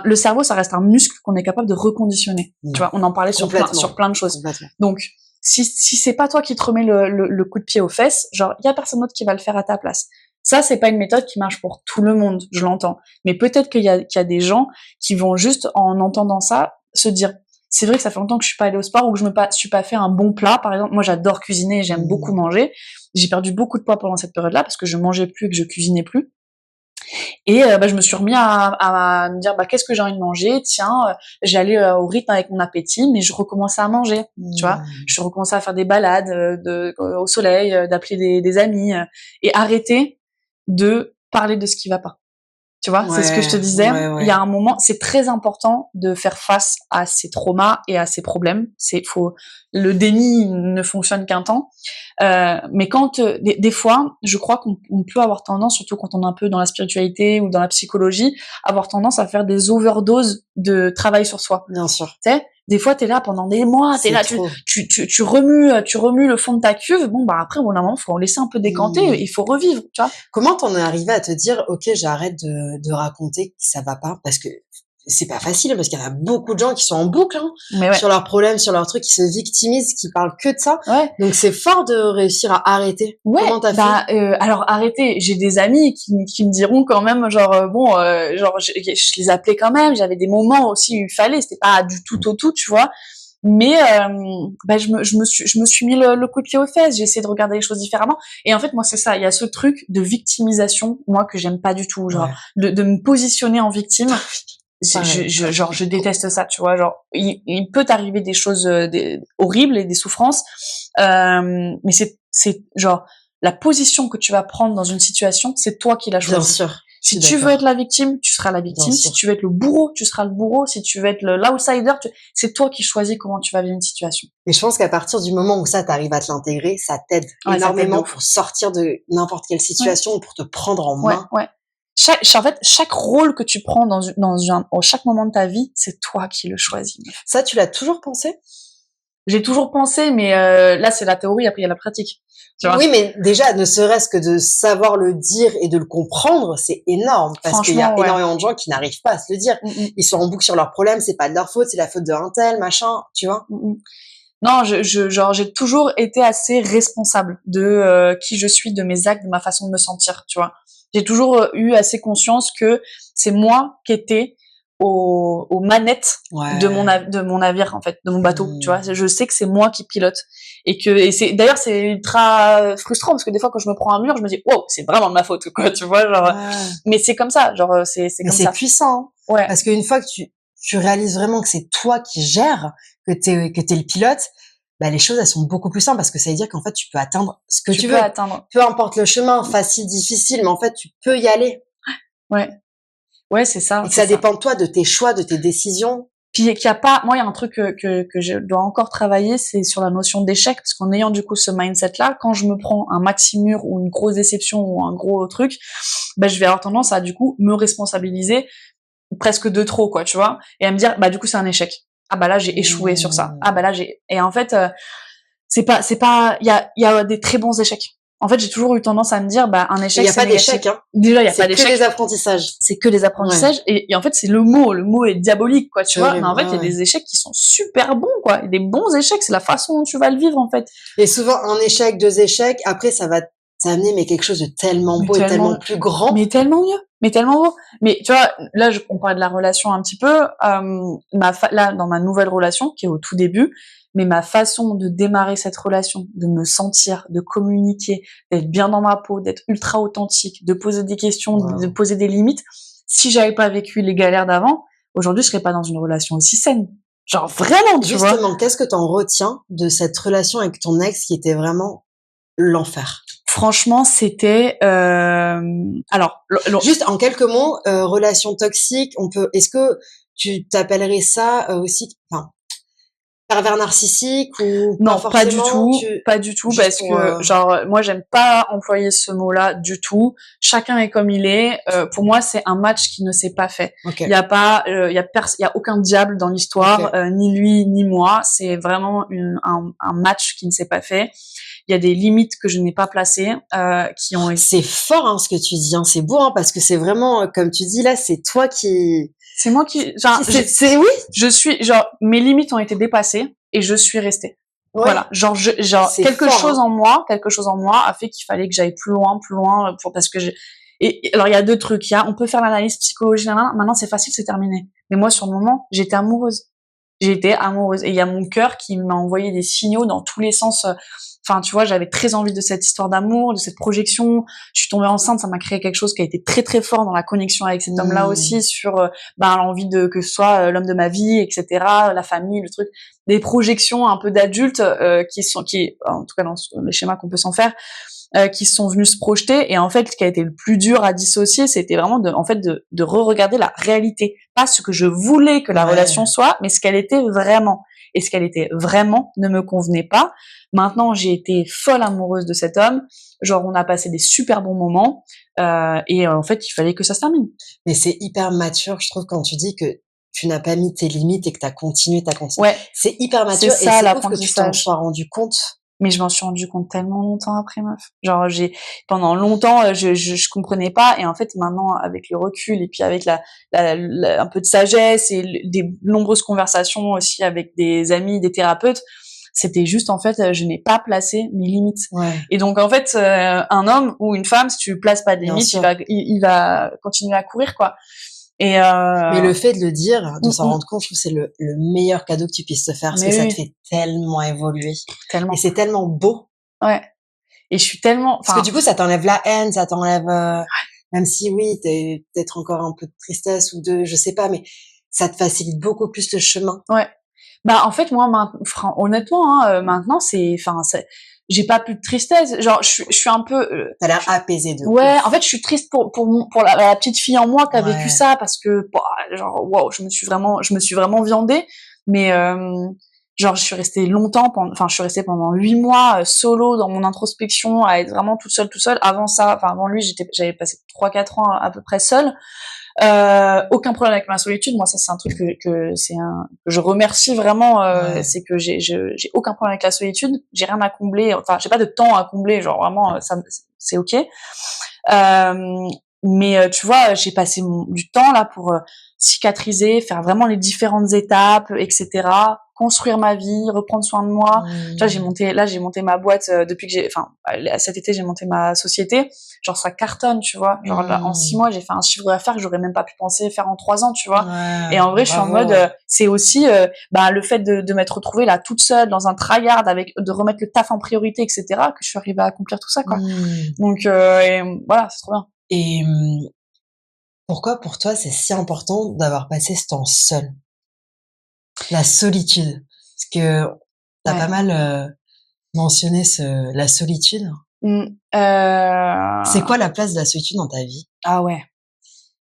le cerveau, ça reste un muscle qu'on est capable de reconditionner. Tu vois, on en parlait sur plein de choses. Donc, si c'est pas toi qui te remets le coup de pied aux fesses, genre, il y a personne d'autre qui va le faire à ta place. Ça, c'est pas une méthode qui marche pour tout le monde, je l'entends. Mais peut-être qu'il y a des gens qui vont juste, en entendant ça, se dire, c'est vrai que ça fait longtemps que je suis pas allée au sport ou que je me suis pas fait un bon plat, par exemple. Moi, j'adore cuisiner, j'aime beaucoup manger. J'ai perdu beaucoup de poids pendant cette période-là parce que je mangeais plus et que je cuisinais plus. Et je me suis remis à me dire qu'est-ce que j'ai envie de manger, tiens, j'allais au rythme avec mon appétit, mais je recommençais à manger, tu vois, je recommençais à faire des balades au soleil, d'appeler des amis et arrêter de parler de ce qui va pas. Tu vois, c'est ce que je te disais. Il y a un moment, c'est très important de faire face à ces traumas et à ces problèmes. Le déni ne fonctionne qu'un temps. Mais quand, des fois, je crois qu'on peut avoir tendance, surtout quand on est un peu dans la spiritualité ou dans la psychologie, avoir tendance à faire des overdoses de travail sur soi. Bien sûr. Tu sais, Des fois, t'es là pendant des mois, t'es là, tu remues le fond de ta cuve. Bon, bah après, au bout d'un moment, faut en laisser un peu décanter. Il faut revivre, tu vois. Comment t'en es arrivé à te dire, ok, j'arrête de raconter que ça va pas, parce que c'est pas facile, parce qu'il y en a beaucoup de gens qui sont en boucle, hein, sur leurs problèmes, sur leurs trucs, qui se victimisent, qui parlent que de ça. Ouais. Donc c'est fort de réussir à arrêter. Ouais. Comment t'as fait? Alors arrêter. J'ai des amis qui me diront quand même, genre je les appelais quand même. J'avais des moments aussi où il fallait. C'était pas du tout au tout, tu vois. Mais je me suis mis le coup de pied aux fesses. J'ai essayé de regarder les choses différemment. Et en fait, moi, c'est ça. Il y a ce truc de victimisation, moi, que j'aime pas du tout. Genre de me positionner en victime. Je déteste ça, tu vois. Genre, il peut t'arriver des choses horribles et des souffrances, mais c'est genre la position que tu vas prendre dans une situation, c'est toi qui l'as choisi. Bien sûr. Si tu veux être la victime, tu seras la victime. Si tu veux être le bourreau, tu seras le bourreau. Si tu veux être l'outsider, c'est toi qui choisis comment tu vas vivre une situation. Et je pense qu'à partir du moment où ça, t'arrives à te l'intégrer, ça t'aide énormément pour sortir de n'importe quelle situation ou pour te prendre en main. Ouais. En fait, chaque rôle que tu prends dans chaque moment de ta vie, c'est toi qui le choisis. Ça, tu l'as toujours pensé? J'ai toujours pensé, mais là, c'est la théorie, après il y a la pratique. Oui, mais déjà, ne serait-ce que de savoir le dire et de le comprendre, c'est énorme. Parce qu'il y a énormément de gens qui n'arrivent pas à se le dire. Ils sont en boucle sur leurs problèmes, c'est pas de leur faute, c'est la faute d'un tel, machin, tu vois. Non, j'ai toujours été assez responsable de qui je suis, de mes actes, de ma façon de me sentir, tu vois. J'ai toujours eu assez conscience que c'est moi qui étais aux manettes de mon navire, en fait, de mon bateau, tu vois. Je sais que c'est moi qui pilote et d'ailleurs c'est ultra frustrant parce que des fois quand je me prends un mur, je me dis wow, c'est vraiment de ma faute, quoi, tu vois, genre. Mais c'est comme ça, genre c'est comme ça. C'est puissant, hein. Ouais. Parce qu'une fois que tu réalises vraiment que c'est toi qui gères, que t'es le pilote, bah les choses elles sont beaucoup plus simples parce que ça veut dire qu'en fait tu peux atteindre ce que tu veux. Peu importe le chemin, facile, difficile, mais en fait tu peux y aller. Ouais, c'est ça. Et que ça dépend de toi, de tes choix, de tes décisions. Puis qu'il y a pas, moi il y a un truc que je dois encore travailler, c'est sur la notion d'échec, parce qu'en ayant du coup ce mindset là, quand je me prends un maxi mur ou une grosse déception ou un gros truc, bah je vais avoir tendance à du coup me responsabiliser presque de trop, quoi, tu vois, et à me dire bah du coup c'est un échec. Ah bah là j'ai échoué sur ça. Ah bah là et en fait c'est pas il y a des très bons échecs. En fait, j'ai toujours eu tendance à me dire, bah, un échec, c'est négatif. Il y a pas d'échec, hein. Déjà, il y a pas d'échec. C'est que des apprentissages. C'est que des apprentissages. Et en fait, c'est le mot est diabolique, quoi, tu vois. Mais en fait, il y a des échecs qui sont super bons, quoi. Et des bons échecs, c'est la façon dont tu vas le vivre, en fait. Et souvent, un échec, 2 échecs, après, ça va t'amener, mais quelque chose de tellement beau et tellement plus grand. Mais tellement mieux. Mais tellement beau. Mais tu vois, là, on parlait de la relation un petit peu. Là, dans ma nouvelle relation, qui est au tout début, mais ma façon de démarrer cette relation, de me sentir, de communiquer, d'être bien dans ma peau, d'être ultra authentique, de poser des questions, de poser des limites, si j'avais pas vécu les galères d'avant, aujourd'hui, je serais pas dans une relation aussi saine. Genre vraiment, tu vois. Justement, qu'est-ce que t'en retiens de cette relation avec ton ex qui était vraiment l'enfer? Franchement, c'était alors juste en quelques mots, relation toxique, est-ce que tu t'appellerais ça aussi, enfin, pervers narcissique ou non, pas du tout, parce que genre moi j'aime pas employer ce mot-là du tout. Chacun est comme il est. Pour moi, c'est un match qui ne s'est pas fait. Il y a pas il y a aucun diable dans l'histoire, ni lui ni moi, c'est vraiment un match qui ne s'est pas fait. Il y a des limites que je n'ai pas placées qui ont C'est fort hein, ce que tu dis, hein, c'est beau hein, parce que c'est vraiment comme tu dis là, c'est toi qui c'est moi qui genre oui, je suis genre mes limites ont été dépassées et je suis restée. Voilà, genre quelque chose en moi a fait qu'il fallait que j'aille plus loin parce que et alors il y a deux trucs, on peut faire l'analyse psychologique maintenant c'est facile, c'est terminé. Mais moi sur le moment, j'étais amoureuse et il y a mon cœur qui m'a envoyé des signaux dans tous les sens. Enfin, tu vois, j'avais très envie de cette histoire d'amour, de cette projection. Je suis tombée enceinte, ça m'a créé quelque chose qui a été très très fort dans la connexion avec cet homme-là aussi, sur l'envie de que ce soit l'homme de ma vie, etc., la famille, le truc, des projections un peu d'adultes qui en tout cas dans les schémas qu'on peut s'en faire, qui sont venus se projeter. Et en fait, ce qui a été le plus dur à dissocier, c'était vraiment de re-regarder la réalité, pas ce que je voulais que la relation soit, mais ce qu'elle était vraiment. Et ce qu'elle était vraiment ne me convenait pas. Maintenant, j'ai été folle amoureuse de cet homme. Genre, on a passé des super bons moments. Et en fait, il fallait que ça se termine. Mais c'est hyper mature, je trouve, quand tu dis que tu n'as pas mis tes limites et que t'as continué. Ouais. C'est hyper mature C'est ça, et c'est ouf que tu t'en l'apprentissage. sois rendu compte. Mais je m'en suis rendu compte tellement longtemps après, meuf. Genre, pendant longtemps, je comprenais pas. Et en fait, maintenant, avec le recul et puis avec un peu de sagesse et des nombreuses conversations aussi avec des amis, des thérapeutes, c'était juste, en fait, je n'ai pas placé mes limites. Ouais. Et donc, en fait, un homme ou une femme, si tu places pas de limites, il va continuer à courir, quoi. Et mais le fait de le dire, de s'en mm. rendre compte, je trouve que c'est le meilleur cadeau que tu puisses te faire parce Mais que ça oui. te fait tellement évoluer. Tellement. Et c'est tellement beau. Ouais. Et je suis tellement, parce que du coup, ça t'enlève la haine, ça t'enlève, même si oui, t'es peut-être encore un peu de tristesse ou de, je sais pas, mais ça te facilite beaucoup plus le chemin. Ouais. Bah, en fait, moi, honnêtement, hein, maintenant, j'ai pas plus de tristesse. Genre, je suis un peu. T'as l'air apaisé de. Ouais, ouf. en fait, je suis triste pour la petite fille en moi qui a vécu ça parce que, genre, waouh, je me suis vraiment viandée. Mais genre, je suis restée pendant 8 mois solo dans mon introspection, à être vraiment toute seule. Avant ça, avant lui, j'avais passé 3-4 ans à peu près seule. Aucun problème avec ma solitude. Moi, ça, c'est un truc que je remercie vraiment. C'est que j'ai aucun problème avec la solitude. J'ai rien à combler. Enfin, j'ai pas de temps à combler. Genre vraiment, ça, c'est ok. Mais tu vois, j'ai passé du temps là pour cicatriser, faire vraiment les différentes étapes, etc. Construire ma vie, reprendre soin de moi. Tu vois, j'ai monté ma boîte depuis que cet été, j'ai monté ma société. Genre, ça cartonne, tu vois. Genre, là, en 6 mois, j'ai fait un chiffre d'affaires que j'aurais même pas pu penser faire en 3 ans, tu vois. Et en vrai, je suis en mode, c'est aussi, le fait de m'être retrouvée là toute seule dans un tryhard de remettre le taf en priorité, etc., que je suis arrivée à accomplir tout ça, quoi. Donc, voilà, c'est trop bien. Et pourquoi pour toi c'est si important d'avoir passé ce temps seul? La solitude. Parce que t'as pas mal mentionné la solitude. C'est quoi la place de la solitude dans ta vie? Ah ouais.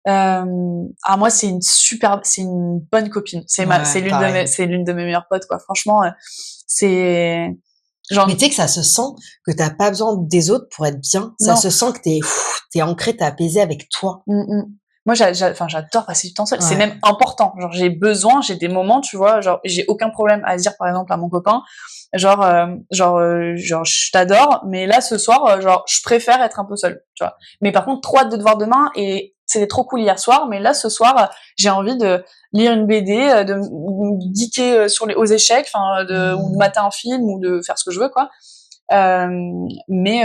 Moi, c'est une bonne copine. C'est l'une de mes meilleures potes, quoi. Franchement, c'est mais tu sais que ça se sent que t'as pas besoin des autres pour être bien. Ça se sent que t'es ancré, t'es apaisé avec toi. Moi, j'adore passer du temps seul. C'est même important. Genre, j'ai des moments, tu vois, genre, j'ai aucun problème à dire, par exemple, à mon copain, genre, je t'adore, mais là, ce soir, genre, je préfère être un peu seule, tu vois. Mais par contre, trop hâte de te voir demain et c'était trop cool hier soir, mais là, ce soir, j'ai envie de lire une BD, de me geeker aux échecs, ou de mater un film ou de faire ce que je veux, quoi. Mais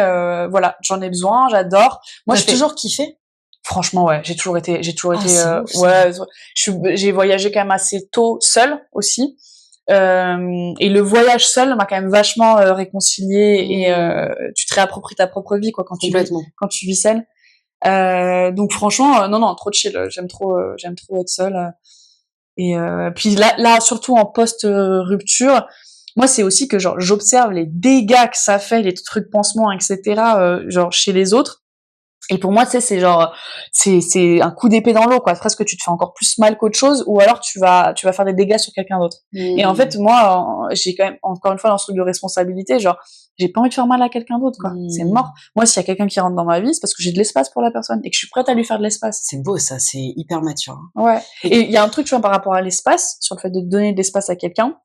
voilà, j'en ai besoin, j'adore. Moi, j'ai toujours kiffé. Franchement, ouais, j'ai toujours été, ouf, ouais, j'ai voyagé quand même assez tôt seule aussi. Et le voyage seul m'a quand même vachement réconciliée et tu te réappropries ta propre vie, quoi, quand tu vis seule. Donc franchement, non, trop chill. J'aime trop être seule. Et puis là, surtout en post-rupture, moi, c'est aussi que genre j'observe les dégâts que ça fait, les trucs pansements, etc. Genre chez les autres. Et pour moi, tu sais, c'est un coup d'épée dans l'eau, quoi. Presque tu te fais encore plus mal qu'autre chose, ou alors tu vas faire des dégâts sur quelqu'un d'autre. Et en fait, moi, j'ai quand même, encore une fois, dans ce truc de responsabilité, genre, j'ai pas envie de faire mal à quelqu'un d'autre, quoi. C'est mort. Moi, s'il y a quelqu'un qui rentre dans ma vie, c'est parce que j'ai de l'espace pour la personne et que je suis prête à lui faire de l'espace. C'est beau, ça, c'est hyper mature. Ouais. Et il y a un truc, tu vois, par rapport à l'espace, sur le fait de donner de l'espace à quelqu'un,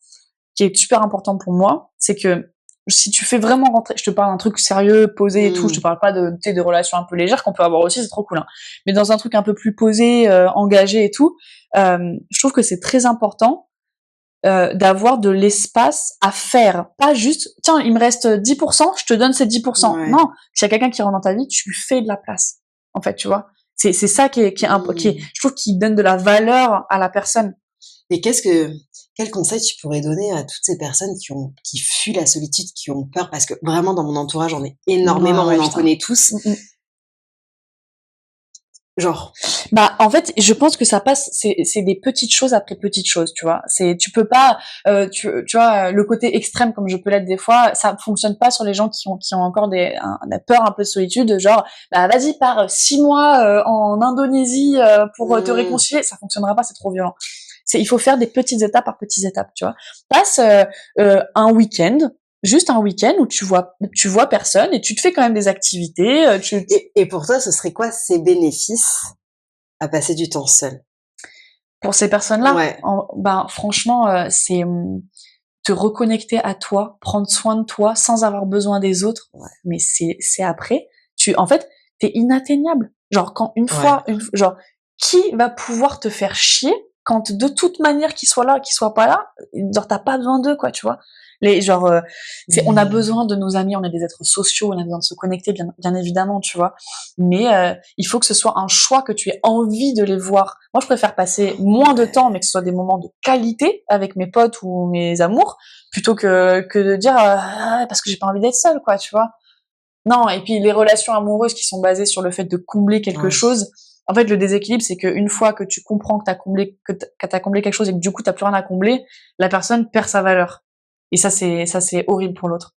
qui est super important pour moi, c'est que si tu fais vraiment rentrer, je te parle d'un truc sérieux, posé et tout, je te parle pas de relations un peu légères qu'on peut avoir aussi, c'est trop cool, hein. Mais dans un truc un peu plus posé, engagé et tout, je trouve que c'est très important d'avoir de l'espace à faire. Pas juste, tiens, il me reste 10%, je te donne ces 10%. Ouais. Non, s'il y a quelqu'un qui rentre dans ta vie, tu lui fais de la place. En fait, tu vois. C'est ça qui est, je trouve, qui donne de la valeur à la personne. Et quel conseil tu pourrais donner à toutes ces personnes qui fuient la solitude, qui ont peur? Parce que vraiment, dans mon entourage, j'en ai énormément, on en connaît tous. Genre. En fait, je pense que ça passe, c'est des petites choses après petites choses, tu vois. Tu peux pas, tu vois, le côté extrême comme je peux l'être des fois, ça fonctionne pas sur les gens qui ont encore la peur un peu de solitude, genre, vas-y, pars 6 mois en Indonésie pour te réconcilier, ça fonctionnera pas, c'est trop violent. Il faut faire des petites étapes par petites étapes, tu vois. Passe un week-end, juste un week-end où tu vois personne et tu te fais quand même des activités. Et pour toi, ce serait quoi ces bénéfices à passer du temps seul? Pour ces personnes-là, Ouais. Franchement, c'est te reconnecter à toi, prendre soin de toi sans avoir besoin des autres. Ouais. Mais c'est après, en fait, t'es inatteignable. Genre quand genre qui va pouvoir te faire chier quand de toute manière qu'il soit là, qu'il soit pas là, genre t'as pas besoin d'eux, quoi, tu vois. On a besoin de nos amis, on est des êtres sociaux, on a besoin de se connecter, bien évidemment, tu vois. Mais il faut que ce soit un choix, que tu aies envie de les voir. Moi, je préfère passer moins de temps, mais que ce soit des moments de qualité avec mes potes ou mes amours, plutôt que de dire parce que j'ai pas envie d'être seule, quoi, tu vois. Non, et puis les relations amoureuses qui sont basées sur le fait de combler quelque chose. En fait, le déséquilibre, c'est qu'une fois que tu comprends que t'as comblé quelque chose et que du coup t'as plus rien à combler, la personne perd sa valeur. Et ça, c'est horrible pour l'autre.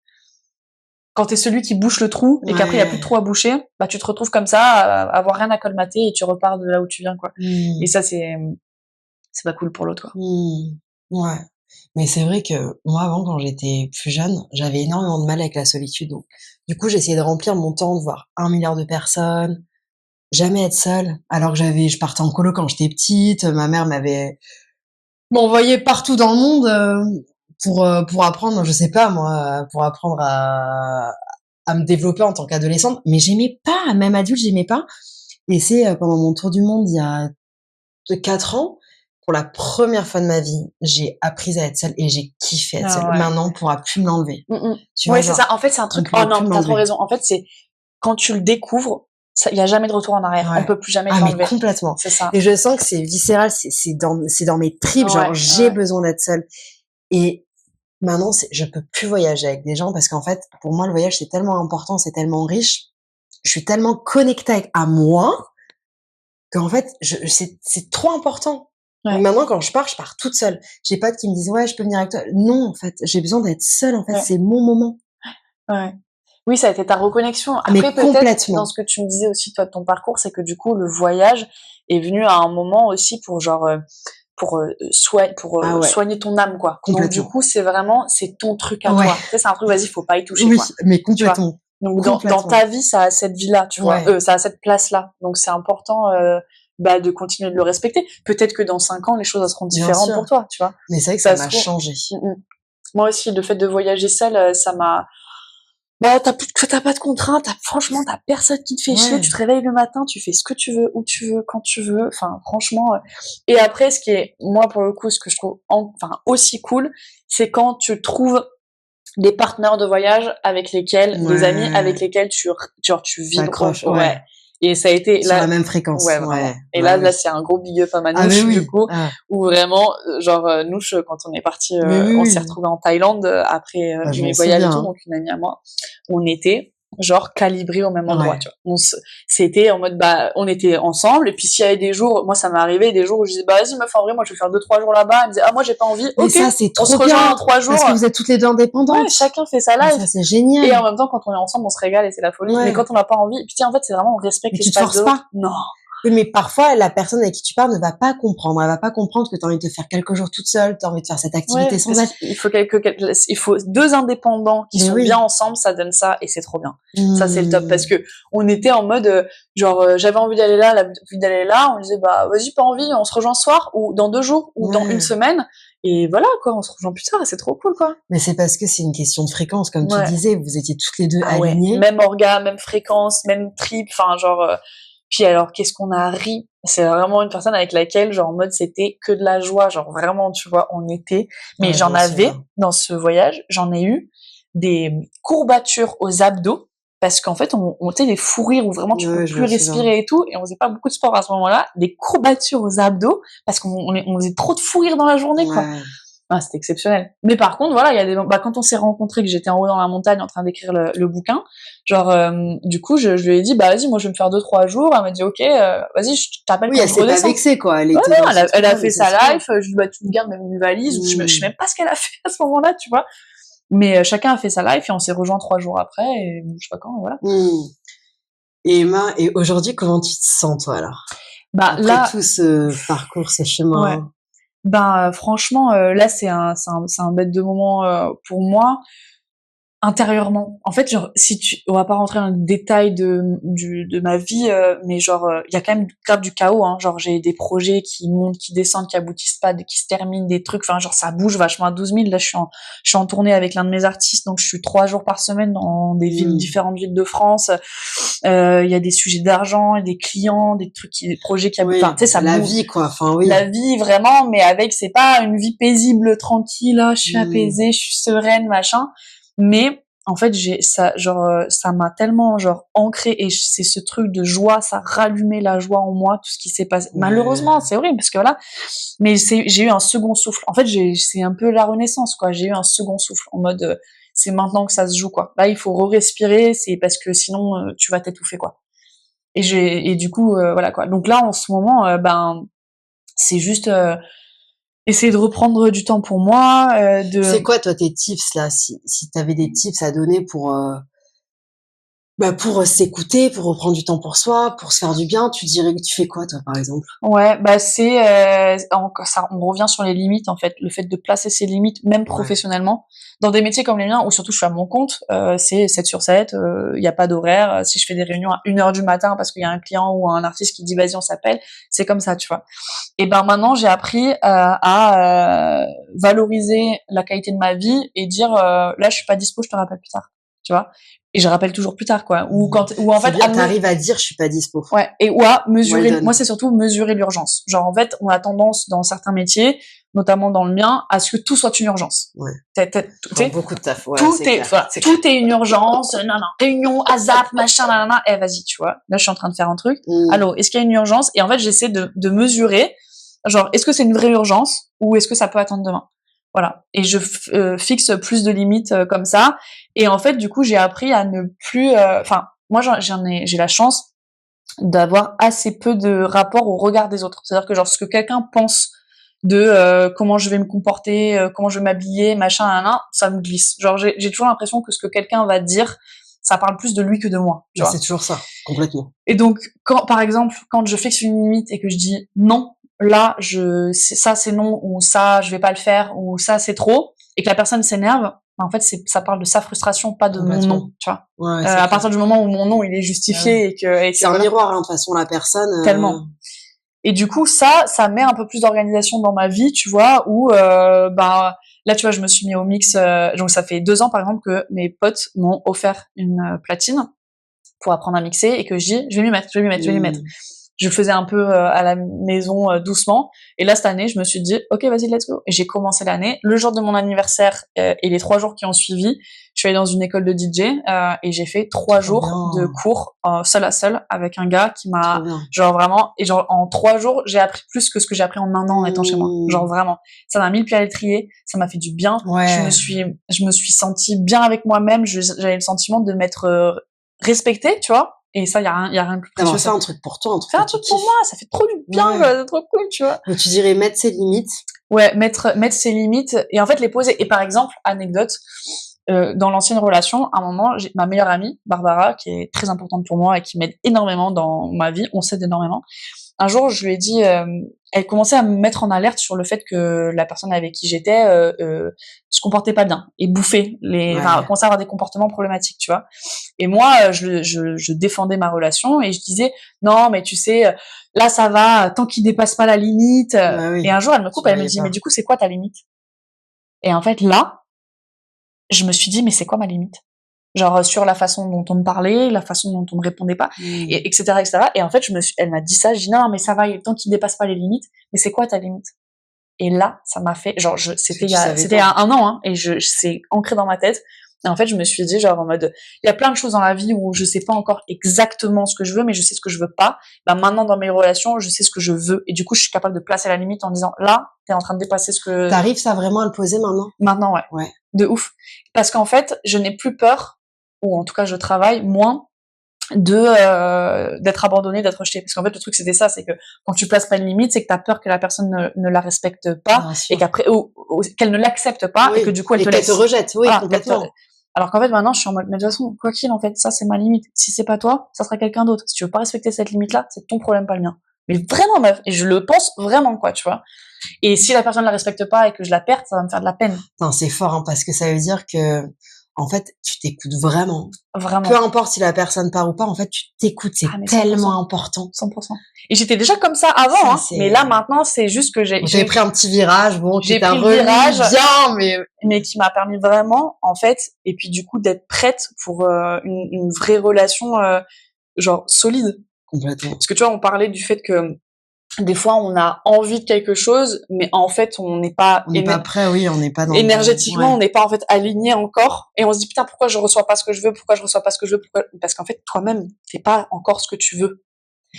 Quand t'es celui qui bouche le trou et qu'après il y a plus de trou à boucher, bah tu te retrouves comme ça, à avoir rien à colmater et tu repars de là où tu viens, quoi. Et ça, c'est pas cool pour l'autre, quoi. Ouais. Mais c'est vrai que moi, avant, quand j'étais plus jeune, j'avais énormément de mal avec la solitude. Donc, du coup, j'essayais de remplir mon temps, de voir 1 milliard de personnes, jamais être seule. Alors que je partais en colo quand j'étais petite, ma mère m'envoyait partout dans le monde pour apprendre, je sais pas moi, pour apprendre à me développer en tant qu'adolescente. Mais j'aimais pas, même adulte, j'aimais pas. Et c'est pendant mon tour du monde, il y a 4 ans, pour la première fois de ma vie, j'ai appris à être seule et j'ai kiffé être seule. Ouais. Maintenant, on pourra plus me l'enlever. Tu vois, c'est ça. En fait, c'est un truc. Oh non, t'as trop raison. En fait, c'est quand tu le découvres, il y a jamais de retour en arrière. On peut plus jamais t'enlever. Mais complètement. C'est ça. Et je sens que c'est viscéral, c'est dans mes tripes. Genre, j'ai besoin d'être seule. Et maintenant, je peux plus voyager avec des gens parce qu'en fait, pour moi, le voyage, c'est tellement important, c'est tellement riche. Je suis tellement connectée à moi qu'en fait, c'est trop important. Donc maintenant, quand je pars toute seule. J'ai pas de qui me disent, ouais, je peux venir avec toi. Non, en fait, j'ai besoin d'être seule. En fait, c'est mon moment. Ouais. Oui, ça a été ta reconnexion. Après, peut-être, dans ce que tu me disais aussi, toi, de ton parcours, c'est que du coup, le voyage est venu à un moment aussi pour soigner ton âme, quoi. Donc, du coup, c'est ton truc à toi. Tu sais, c'est un truc, vas-y, faut pas y toucher, quoi. Oui, mais complètement. Donc, dans ta vie, ça a cette vie-là, tu vois. Ça a cette place-là. Donc, c'est important, de continuer de le respecter. Peut-être que dans 5 ans, les choses seront différentes pour toi, tu vois. Mais c'est vrai que ça m'a changé. Moi aussi, le fait de voyager seule, ça m'a... t'as pas de contraintes, franchement, t'as personne qui te fait chier, tu te réveilles le matin, tu fais ce que tu veux, où tu veux, quand tu veux, enfin, franchement. Et après, ce qui est, moi, pour le coup, ce que je trouve aussi cool, c'est quand tu trouves des partenaires de voyage avec lesquels, des amis avec lesquels tu vibres. Et ça a été sur la même fréquence. Et là, c'est un gros big up à Manouche, du coup, où vraiment, Nouche, quand on est parti, on s'est retrouvés en Thaïlande après mes voyages et tout, donc une amie à moi, on était genre calibrés au même endroit, tu vois. C'était en mode, on était ensemble, et puis s'il y avait des jours, moi ça m'est arrivé, des jours où je disais, vas-y meuf, en vrai, moi je vais faire 2-3 jours là-bas, elle me disait, moi j'ai pas envie, mais ok, ça, c'est trop on se rejoint en 3 jours. Parce que vous êtes toutes les deux indépendantes. Chacun fait sa life. Ça, c'est génial. Et en même temps, quand on est ensemble, on se régale et c'est la folie. Mais quand on n'a pas envie, puis en fait, c'est vraiment, on respecte l'espace de l'autre. Tu te forces pas. Non. Oui, mais parfois, la personne avec qui tu parles ne va pas comprendre. Elle va pas comprendre que tu as envie de te faire quelques jours toute seule, tu as envie de faire cette activité sans elle. Il faut 2 indépendants qui sont bien ensemble, ça donne ça, et c'est trop bien. Ça, c'est le top, parce que on était en mode, j'avais envie d'aller là, on disait, vas-y, pas envie, on se rejoint ce soir, ou dans 2 jours, ou dans 1 semaine. Et voilà, quoi, on se rejoint plus tard, et c'est trop cool, quoi. Mais c'est parce que c'est une question de fréquence, comme tu disais, vous étiez toutes les deux alignées. Même orga, même fréquence, même trip, puis alors, qu'est-ce qu'on a ri? C'est vraiment une personne avec laquelle, en mode, c'était que de la joie, vraiment, tu vois, on était. Mais dans ce voyage, j'en ai eu des courbatures aux abdos, parce qu'en fait, on était des fous rires où vraiment tu peux plus respirer et tout, et on faisait pas beaucoup de sport à ce moment-là, des courbatures aux abdos, parce qu'on faisait trop de fous rires dans la journée, quoi. C'était exceptionnel. Mais par contre, voilà, il y a quand on s'est rencontrés, que j'étais en haut dans la montagne en train d'écrire le bouquin, du coup, je lui ai dit, vas-y, moi, je vais me faire 2-3 jours. Elle m'a dit, ok, vas-y, je t'appelle quand je redescends. Elle s'est pas vexée, quoi. Elle a fait sa life. Je lui ai dit, tu me gardes même une valise. Je sais même pas ce qu'elle a fait à ce moment-là, tu vois. Mais chacun a fait sa life et on s'est rejoint 3 jours après, et je sais pas quand, voilà. Et Emma, et aujourd'hui, comment tu te sens, toi, alors? Après tout ce parcours, ce chemin. Franchement, là, c'est un bête de moment pour moi. intérieurement. En fait, genre, on va pas rentrer dans le détail de ma vie, mais genre, il y a quand même grave du chaos, hein. Genre, j'ai des projets qui montent, qui descendent, qui aboutissent pas, qui se terminent, des trucs, enfin, genre, ça bouge vachement à 12 000. Là, je suis en tournée avec l'un de mes artistes, donc je suis 3 jours par semaine dans des différentes villes de France. Il y a des sujets d'argent, des clients, des projets qui aboutent. Enfin, tu sais, ça la bouge. vie, quoi. Enfin, oui. La vie, vraiment, mais c'est pas une vie paisible, tranquille, là, je suis apaisée, je suis sereine, machin. Mais en fait, ça m'a tellement genre ancré, et c'est ce truc de joie, ça rallumait la joie en moi, tout ce qui s'est passé. Malheureusement, c'est horrible parce que voilà, mais j'ai eu un second souffle. En fait, c'est un peu la renaissance, quoi. J'ai eu un second souffle en mode c'est maintenant que ça se joue, quoi. Là, il faut respirer, c'est parce que sinon tu vas t'étouffer, quoi. Et du coup voilà, quoi. Donc là, en ce moment, c'est juste essayer de reprendre du temps pour moi. C'est quoi, toi, tes tips, là, si t'avais des tips à donner pour s'écouter, pour reprendre du temps pour soi, pour se faire du bien, tu dirais que tu fais quoi, toi, par exemple? Ouais, on revient sur les limites, en fait, le fait de placer ses limites, même professionnellement, dans des métiers comme les miens, où surtout je suis à mon compte, c'est 7 sur 7, il y a pas d'horaire, si je fais des réunions à 1h du matin parce qu'il y a un client ou un artiste qui dit vas-y on s'appelle, c'est comme ça, tu vois. Et maintenant j'ai appris à valoriser la qualité de ma vie et dire là je suis pas dispo, je te rappelle plus tard, tu vois. Et je rappelle toujours plus tard, quoi. Ou en fait, t'arrives à dire je suis pas dispo. Ouais. Et à mesurer, moi c'est surtout mesurer l'urgence. Genre en fait, on a tendance dans certains métiers, notamment dans le mien, à ce que tout soit une urgence. Ouais. Beaucoup de taf. Ouais, tout est une urgence. Non, réunion, ASAP, machin, nanana. Vas-y, tu vois. Là, je suis en train de faire un truc. Allô, est-ce qu'il y a une urgence? Et en fait, j'essaie de mesurer. Genre, est-ce que c'est une vraie urgence ou est-ce que ça peut attendre demain? Voilà. Et je fixe plus de limites comme ça. Et en fait, du coup, j'ai appris à ne plus. Moi, j'ai la chance d'avoir assez peu de rapport au regard des autres. C'est-à-dire que genre ce que quelqu'un pense de comment je vais me comporter, comment je vais m'habiller, machin, ça me glisse. Genre j'ai toujours l'impression que ce que quelqu'un va dire, ça parle plus de lui que de moi. Tu vois. C'est toujours ça, complètement. Et donc, par exemple, quand je fixe une limite et que je dis non, là, ça c'est non, ou ça je vais pas le faire, ou ça c'est trop, et que la personne s'énerve, en fait, ça parle de sa frustration, pas de mon non, tu vois. Ouais, à partir du moment où mon non, il est justifié et que c'est un miroir, hein, de toute façon, la personne. Tellement. Et du coup, ça met un peu plus d'organisation dans ma vie, tu vois, où, là, tu vois, je me suis mis au mix, donc ça fait 2 ans, par exemple, que mes potes m'ont offert une platine pour apprendre à mixer et que je dis, je vais m'y mettre. Je faisais un peu à la maison doucement. Et là, cette année, je me suis dit, ok, vas-y, let's go. Et j'ai commencé l'année. Le jour de mon anniversaire et les 3 jours qui ont suivi, je suis allée dans une école de DJ et j'ai fait 3 jours de cours seul à seul avec un gars qui m'a, genre vraiment, et genre en 3 jours, j'ai appris plus que ce que j'ai appris en 1 an en étant chez moi. Genre vraiment, ça m'a mis le pied à l'étrier, ça m'a fait du bien. Je me suis sentie bien avec moi-même. J'avais le sentiment de m'être respectée, tu vois. Et ça, y a rien de plus précieux. C'est un truc pour toi, un truc pour moi, ça fait trop du bien, c'est trop cool, tu vois. Donc tu dirais mettre ses limites. Ouais, mettre ses limites et en fait les poser. Et par exemple, anecdote, dans l'ancienne relation, à un moment, j'ai ma meilleure amie, Barbara, qui est très importante pour moi et qui m'aide énormément dans ma vie, on s'aide énormément. Un jour, je lui ai dit, elle commençait à me mettre en alerte sur le fait que la personne avec qui j'étais se comportait pas bien et bouffait commençait à avoir des comportements problématiques, tu vois. Et moi, je défendais ma relation et je disais non, mais tu sais, là ça va, tant qu'il dépasse pas la limite. Et un jour, elle me coupe, elle me dit mais du coup, c'est quoi ta limite? Et en fait, là, je me suis dit mais c'est quoi ma limite? Genre sur la façon dont on me parlait, la façon dont on me répondait pas, et etc. Et en fait, elle m'a dit ça, je dis non, mais ça va, tant qu'il dépasse pas les limites, mais c'est quoi ta limite? Et là, ça m'a fait, genre, c'était il y a 1 an, hein, et c'est ancré dans ma tête. Et en fait, je me suis dit, genre, en mode, il y a plein de choses dans la vie où je sais pas encore exactement ce que je veux, mais je sais ce que je veux pas. Maintenant, dans mes relations, je sais ce que je veux. Et du coup, je suis capable de placer la limite en disant, là, t'es en train de dépasser ce que... T'arrives ça vraiment à le poser maintenant? Maintenant, ouais. De ouf. Parce qu'en fait, je n'ai plus peur, ou en tout cas, je travaille moins d'être abandonné, d'être rejeté. Parce qu'en fait, le truc, c'était ça, c'est que quand tu places pas une limite, c'est que t'as peur que la personne ne la respecte pas, et qu'après, ou qu'elle ne l'accepte pas, et que du coup, elle te laisse. Qu'elle te rejette, complètement. Alors qu'en fait, maintenant, je suis en mode, mais de toute façon, quoi qu'il, en fait, ça, c'est ma limite. Si c'est pas toi, ça sera quelqu'un d'autre. Si tu veux pas respecter cette limite-là, c'est ton problème, pas le mien. Mais vraiment, meuf. Et je le pense vraiment, quoi, tu vois. Et si la personne ne la respecte pas et que je la perde, ça va me faire de la peine. C'est fort, hein, parce que ça veut dire que, en fait, tu t'écoutes vraiment. Vraiment. Peu importe si la personne part ou pas, en fait, tu t'écoutes. C'est tellement important. 100%. Et j'étais déjà comme ça avant, Ça, hein. Mais là, maintenant, c'est juste que j'ai pris un petit virage, bon, j'ai qui t'a pris le virage, bien, mais qui m'a permis vraiment, en fait, et puis du coup, d'être prête pour une vraie relation, genre, solide. Complètement. Parce que tu vois, on parlait du fait que des fois, on a envie de quelque chose, mais en fait, on n'est pas prêt, oui, on n'est pas dans énergétiquement, on n'est pas en fait aligné encore, et on se dit putain, pourquoi je reçois pas ce que je veux, parce qu'en fait, toi-même, t'es pas encore ce que tu veux.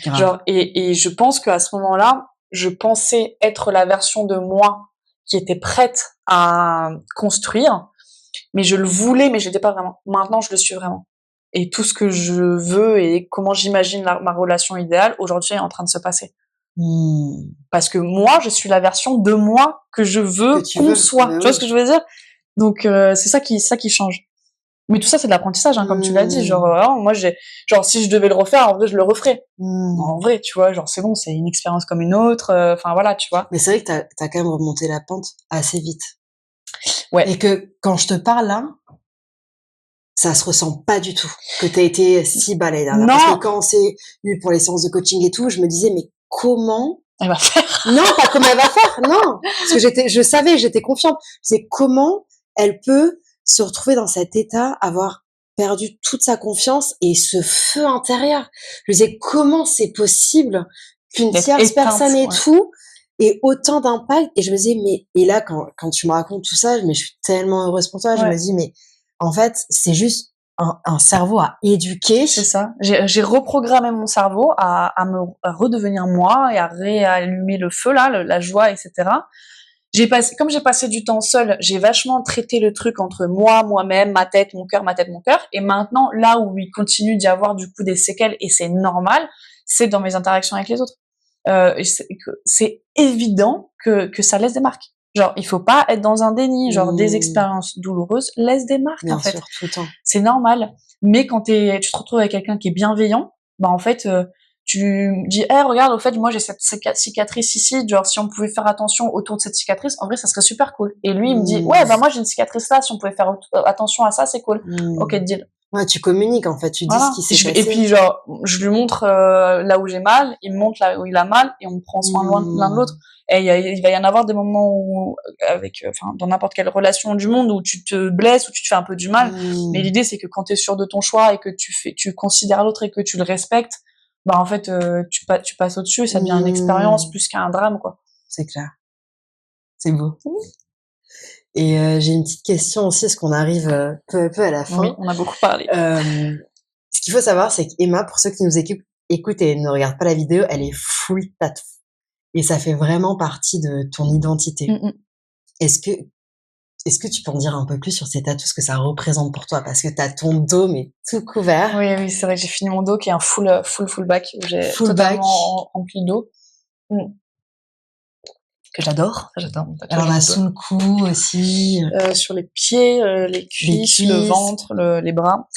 Grave. Genre, et je pense qu'à ce moment-là, je pensais être la version de moi qui était prête à construire, mais je le voulais, mais je l'étais pas vraiment. Maintenant, je le suis vraiment. Et tout ce que je veux et comment j'imagine ma relation idéale, aujourd'hui, est en train de se passer. Parce que moi, je suis la version de moi que je veux qu'on soit. Tu vois ce que je veux dire? Donc, c'est ça qui change. Mais tout ça, c'est de l'apprentissage, hein, comme tu l'as dit. Genre, moi, genre, si je devais le refaire, en vrai, je le referais. En vrai, tu vois, genre, c'est bon, c'est une expérience comme une autre. Enfin, voilà, tu vois. Mais c'est vrai que t'as quand même remonté la pente assez vite. Ouais. Et que quand je te parle là, ça se ressent pas du tout que t'as été si bas l'année dernière. Non. Parce que quand on s'est eu pour les séances de coaching et tout, je me disais, mais comment elle va faire? Non, pas comment elle va faire, non. Parce que je savais, j'étais confiante. C'est comment elle peut se retrouver dans cet état, avoir perdu toute sa confiance et ce feu intérieur. Je disais, comment c'est possible qu'une tierce personne ait tout et autant d'impact? Et je me disais, mais, et là, quand tu me racontes tout ça, mais je suis tellement heureuse pour toi, je me dis, mais, en fait, c'est juste un cerveau à éduquer. C'est ça. J'ai reprogrammé mon cerveau à redevenir moi et à réallumer le feu, là, la joie, etc. Comme j'ai passé du temps seule, j'ai vachement traité le truc entre moi, moi-même, ma tête, mon cœur. Et maintenant, là où il continue d'y avoir du coup des séquelles, et c'est normal, c'est dans mes interactions avec les autres. C'est évident que ça laisse des marques. Genre, il faut pas être dans un déni. Genre, des expériences douloureuses laissent des marques, Bien en fait. sûr, tout le temps. C'est normal. Mais quand tu te retrouves avec quelqu'un qui est bienveillant, bah, en fait, tu dis, regarde, au fait, moi, j'ai cette cicatrice ici. Genre, si on pouvait faire attention autour de cette cicatrice, en vrai, ça serait super cool. Et lui, il me dit, ouais, bah, moi, j'ai une cicatrice là. Si on pouvait faire attention à ça, c'est cool. Ok, deal. Ouais, tu communiques, en fait, tu dis ce qui s'est passé. Et puis, genre, je lui montre là où j'ai mal, il me montre là où il a mal, et on prend soin l'un de l'autre. Et il va y en avoir des moments où, dans n'importe quelle relation du monde, où tu te blesses, où tu te fais un peu du mal. Mais l'idée, c'est que quand t'es sûr de ton choix et que tu considères l'autre et que tu le respectes, bah, en fait, tu passes au-dessus et ça devient une expérience plus qu'un drame, quoi. C'est clair. C'est beau. Et j'ai une petite question aussi, parce qu'on arrive peu à peu à la fin. Oui, on a beaucoup parlé. Ce qu'il faut savoir, c'est qu'Emma, pour ceux qui nous écoutent et ne regardent pas la vidéo, elle est full tatou. Et ça fait vraiment partie de ton identité. Est-ce que tu peux en dire un peu plus sur ces tatous, ce que ça représente pour toi? Parce que t'as ton dos, mais tout couvert. Oui, c'est vrai que j'ai fini mon dos qui est un full back, où j'ai totalement rempli le dos. Que j'adore. Alors là, sous le cou aussi. Sur les pieds, les cuisses, le ventre, les bras.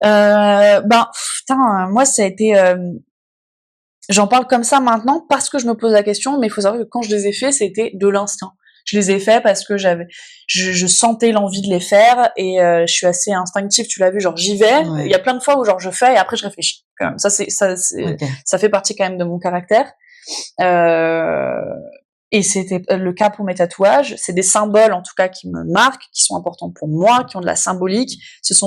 Moi, ça a été... j'en parle comme ça maintenant parce que je me pose la question, mais il faut savoir que quand je les ai faits, c'était de l'instinct. Je les ai faits parce que je sentais l'envie de les faire, et je suis assez instinctive, tu l'as vu, genre j'y vais. Il y a plein de fois où genre je fais et après je réfléchis. Ça fait partie quand même de mon caractère. Et c'était le cas pour mes tatouages. C'est des symboles, en tout cas, qui me marquent, qui sont importants pour moi, qui ont de la symbolique.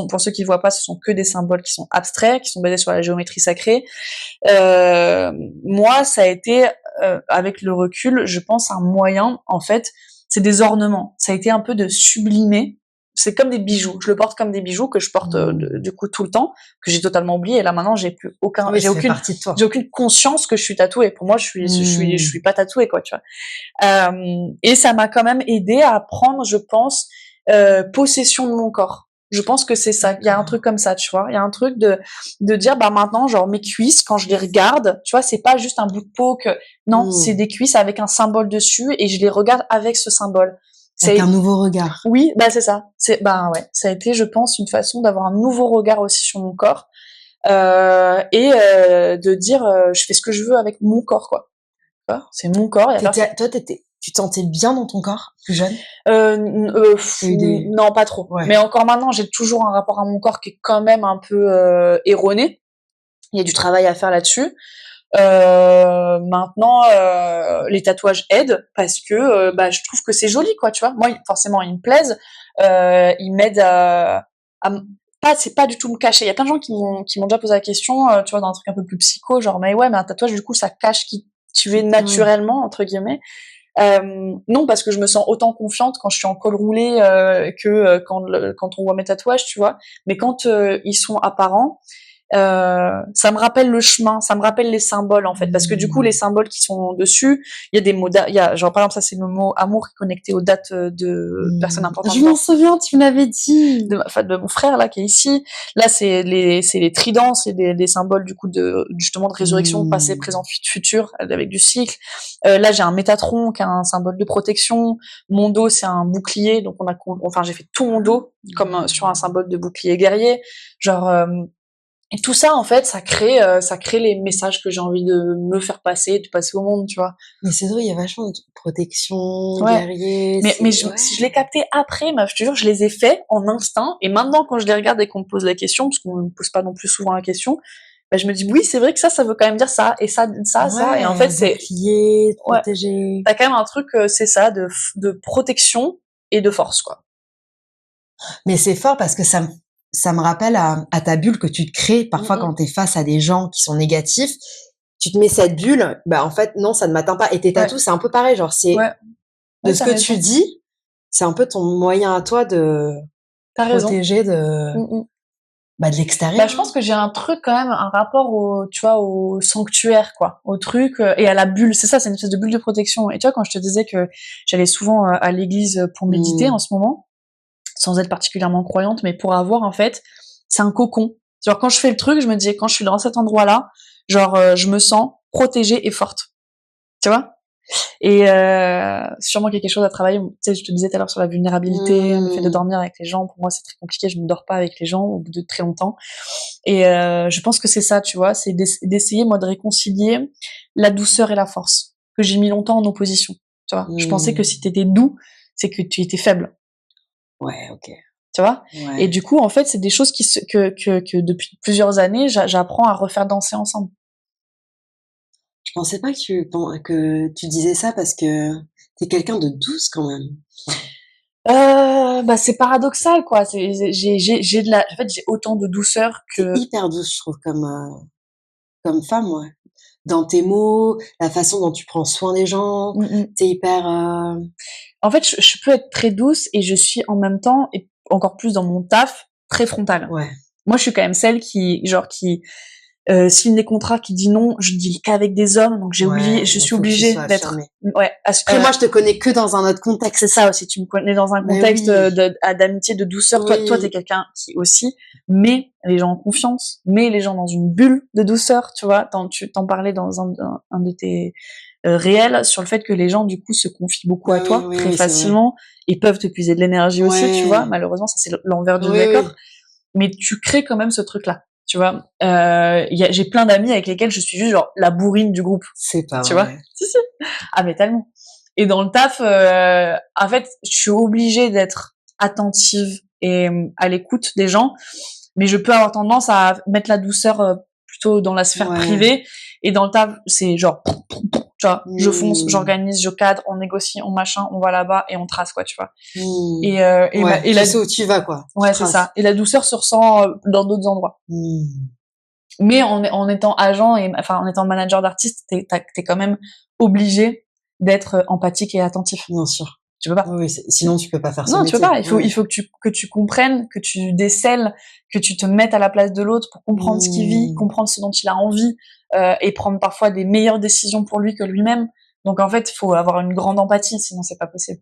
Pour ceux qui voient pas, ce sont que des symboles qui sont abstraits, qui sont basés sur la géométrie sacrée. Moi, ça a été, avec le recul, je pense, un moyen, en fait, c'est des ornements. Ça a été un peu de sublimer. C'est comme des bijoux. Je le porte comme des bijoux que je porte du coup tout le temps, que j'ai totalement oublié. Et là maintenant, j'ai aucune conscience que je suis tatouée. Pour moi, je suis pas tatouée, quoi, tu vois. Et ça m'a quand même aidé à prendre, je pense, possession de mon corps. Je pense que c'est ça. Il y a un truc comme ça, tu vois. Il y a un truc de dire, bah maintenant, genre mes cuisses, quand je les regarde, tu vois, c'est pas juste un bout de peau non, c'est des cuisses avec un symbole dessus et je les regarde avec ce symbole. C'est un nouveau regard. Oui, bah c'est ça. Ça a été, je pense, une façon d'avoir un nouveau regard aussi sur mon corps, de dire, je fais ce que je veux avec mon corps, quoi. C'est mon corps. Toi, t'étais tu te sentais bien dans ton corps, plus jeune? Non, pas trop. Ouais. Mais encore maintenant, j'ai toujours un rapport à mon corps qui est quand même un peu erroné. Il y a du travail à faire là-dessus. Maintenant, les tatouages aident parce que je trouve que c'est joli, quoi, tu vois. Moi, forcément, ils me plaisent. Ils m'aident pas, c'est pas du tout me cacher. Il y a plein de gens qui m'ont déjà posé la question, tu vois, dans un truc un peu plus psycho, genre, mais ouais, mais un tatouage, du coup, ça cache qui tu es naturellement, entre guillemets. Non, parce que je me sens autant confiante quand je suis en col roulé que quand on voit mes tatouages, tu vois. Mais quand ils sont apparents, ça me rappelle le chemin, ça me rappelle les symboles en fait, parce que du coup les symboles qui sont dessus, il y a des mots, il y a genre par exemple ça c'est le mot amour qui est connecté aux dates de personnes importantes. Je m'en souviens, tu me l'avais dit. De mon frère là qui est ici. Là c'est les tridents, c'est des symboles du coup de justement de résurrection, passé, présent, futur avec du cycle. Là j'ai un métatron qui est un symbole de protection. Mon dos c'est un bouclier, donc j'ai fait tout mon dos comme sur un symbole de bouclier guerrier, genre. Et tout ça, en fait, ça crée les messages que j'ai envie de me faire passer, de passer au monde, tu vois. Mais c'est vrai, il y a vachement de protection, guerrier. Mais je l'ai capté après, je te jure, je les ai faits en instinct. Et maintenant, quand je les regarde et qu'on me pose la question, parce qu'on ne me pose pas non plus souvent la question, je me dis, oui, c'est vrai que ça veut quand même dire ça, et ça. Et en fait, c'est... Bouclier, protéger. T'as quand même un truc, c'est ça, de protection et de force, quoi. Mais c'est fort parce que ça me rappelle à ta bulle que tu te crées parfois quand t'es face à des gens qui sont négatifs. Tu te mets cette bulle, en fait, non, ça ne m'atteint pas. Et tes tatous, c'est un peu pareil, genre, c'est de ce que tu dis, c'est un peu ton moyen à toi de protéger de l'extérieur. Je pense que j'ai un truc quand même, un rapport au sanctuaire, quoi, au truc, et à la bulle. C'est ça, c'est une espèce de bulle de protection. Et tu vois, quand je te disais que j'allais souvent à l'église pour méditer en ce moment, sans être particulièrement croyante, mais pour avoir, en fait, c'est un cocon. Genre, quand je fais le truc, je me dis, quand je suis dans cet endroit-là, genre, je me sens protégée et forte. Tu vois? Et sûrement qu'il y a quelque chose à travailler. Tu sais, je te disais tout à l'heure sur la vulnérabilité, le fait de dormir avec les gens. Pour moi, c'est très compliqué. Je ne dors pas avec les gens au bout de très longtemps. Et je pense que c'est ça, tu vois, c'est d'essayer, moi, de réconcilier la douceur et la force, que j'ai mis longtemps en opposition. Tu vois, je pensais que si t'étais doux, c'est que tu étais faible. Ouais, ok. Tu vois. Et du coup, en fait, c'est des choses que depuis plusieurs années, j'apprends à refaire danser ensemble. Je pensais pas que tu disais ça parce que t'es quelqu'un de douce quand même. C'est paradoxal, quoi. En fait, j'ai autant de douceur que... T'es hyper douce, je trouve, comme femme, ouais. Dans tes mots, la façon dont tu prends soin des gens, t'es hyper... En fait, je peux être très douce et je suis en même temps, et encore plus dans mon taf, très frontale. Ouais. Moi, je suis quand même celle qui signe des contrats, qui dit non, je dis qu'avec des hommes, donc je suis obligée d'être... Ouais. Après, moi, je te connais que dans un autre contexte. C'est ça aussi, tu me connais dans un contexte d'amitié, de douceur. Oui. Toi, t'es quelqu'un qui aussi met les gens en confiance, met les gens dans une bulle de douceur, tu vois. Tu t'en parlais dans un de tes réels sur le fait que les gens, du coup, se confient beaucoup à toi très facilement et peuvent te puiser de l'énergie aussi, tu vois. Malheureusement, ça, c'est l'envers du décor. Mais tu crées quand même ce truc-là. Tu vois, j'ai plein d'amis avec lesquels je suis juste genre la bourrine du groupe. C'est pas tu vrai. vois. Si. Ah mais tellement. Et dans le taf, en fait, je suis obligée d'être attentive et à l'écoute des gens, mais je peux avoir tendance à mettre la douceur plutôt dans la sphère privée. Et dans le taf, c'est genre, tu vois, je fonce, j'organise, je cadre, on négocie, on machin, on va là-bas et on trace, quoi, tu vois. Et tu sais où tu vas, quoi. Ouais, c'est ça. Et la douceur se ressent dans d'autres endroits. Mais en étant agent en étant manager d'artiste, t'es quand même obligé d'être empathique et attentif. Bien sûr. Tu peux pas. Oui, sinon tu peux pas faire ce métier. Non, tu peux pas. Il faut que tu comprennes, que tu décèles, que tu te mettes à la place de l'autre pour comprendre ce qu'il vit, comprendre ce dont il a envie, et prendre parfois des meilleures décisions pour lui que lui-même. Donc en fait, il faut avoir une grande empathie, sinon c'est pas possible.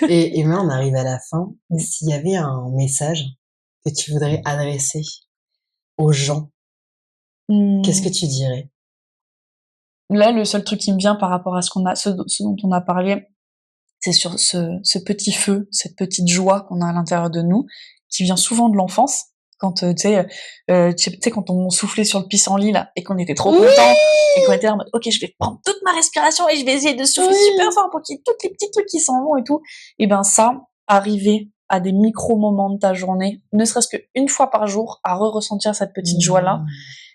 Et là, on arrive à la fin. S'il y avait un message que tu voudrais adresser aux gens, qu'est-ce que tu dirais? Là, le seul truc qui me vient par rapport à ce dont on a parlé, c'est sur ce petit feu, cette petite joie qu'on a à l'intérieur de nous, qui vient souvent de l'enfance, Quand tu sais quand on soufflait sur le pissenlit là et qu'on était trop contents et qu'on était en mode ok, je vais prendre toute ma respiration et je vais essayer de souffler super fort pour qu'il y ait tous les petits trucs qui s'en vont et tout. Et ben ça, arriver à des micro-moments de ta journée, ne serait-ce qu'une fois par jour, à ressentir cette petite joie-là,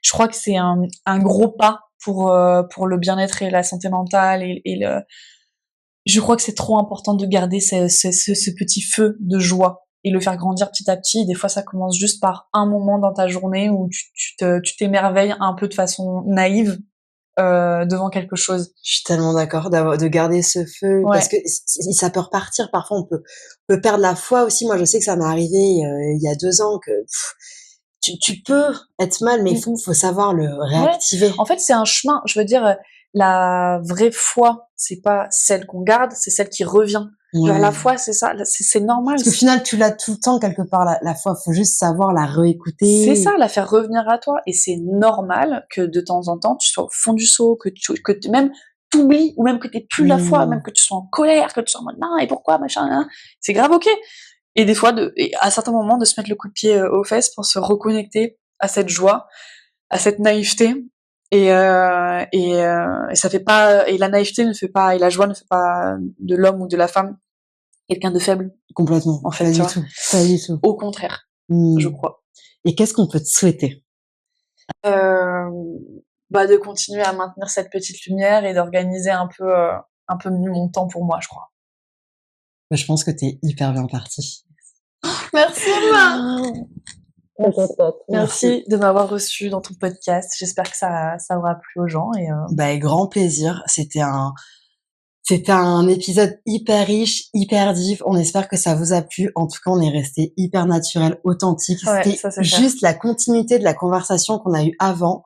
je crois que c'est un gros pas pour le bien-être et la santé mentale je crois que c'est trop important de garder ce petit feu de joie et le faire grandir petit à petit. Des fois, ça commence juste par un moment dans ta journée où tu t'émerveilles un peu de façon naïve devant quelque chose. Je suis tellement d'accord de garder ce feu parce que ça peut repartir. Parfois, on peut perdre la foi aussi. Moi, je sais que ça m'est arrivé il y a 2 ans que tu peux être mal, mais il faut savoir le réactiver. En fait, c'est un chemin. Je veux dire, la vraie foi, c'est pas celle qu'on garde, c'est celle qui revient. Genre la foi, c'est ça, c'est normal. Parce qu'au final, tu l'as tout le temps quelque part, la foi. Faut juste savoir la réécouter. C'est ça, la faire revenir à toi. Et c'est normal que de temps en temps, tu sois au fond du seau, que même t'oublies, ou même que t'aies plus la foi, même que tu sois en colère, que tu sois en mode non, et pourquoi, machin, hein. C'est grave, ok. Et des fois, à certains moments, de se mettre le coup de pied aux fesses pour se reconnecter à cette joie, à cette naïveté. Et ça fait pas, et la naïveté ne fait pas, et la joie ne fait pas de l'homme ou de la femme quelqu'un de faible. Complètement. En fait, pas du tout. Au contraire, je crois. Et qu'est-ce qu'on peut te souhaiter? De continuer à maintenir cette petite lumière et d'organiser un peu mieux mon temps pour moi, je crois. Je pense que t'es hyper bien partie. Merci Emma. Merci de m'avoir reçue dans ton podcast. J'espère que ça aura plu aux gens et grand plaisir. C'était un épisode hyper riche, hyper deep. On espère que ça vous a plu. En tout cas, on est resté hyper naturel, authentique. C'était juste la continuité de la conversation qu'on a eue avant.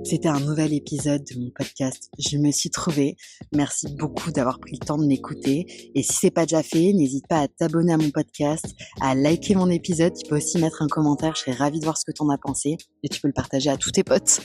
C'était un nouvel épisode de mon podcast Je me suis trouvée. Merci beaucoup d'avoir pris le temps de m'écouter. Et si c'est pas déjà fait, n'hésite pas à t'abonner à mon podcast, à liker mon épisode. Tu peux aussi mettre un commentaire. Je serais ravie de voir ce que t'en as pensé. Et tu peux le partager à tous tes potes.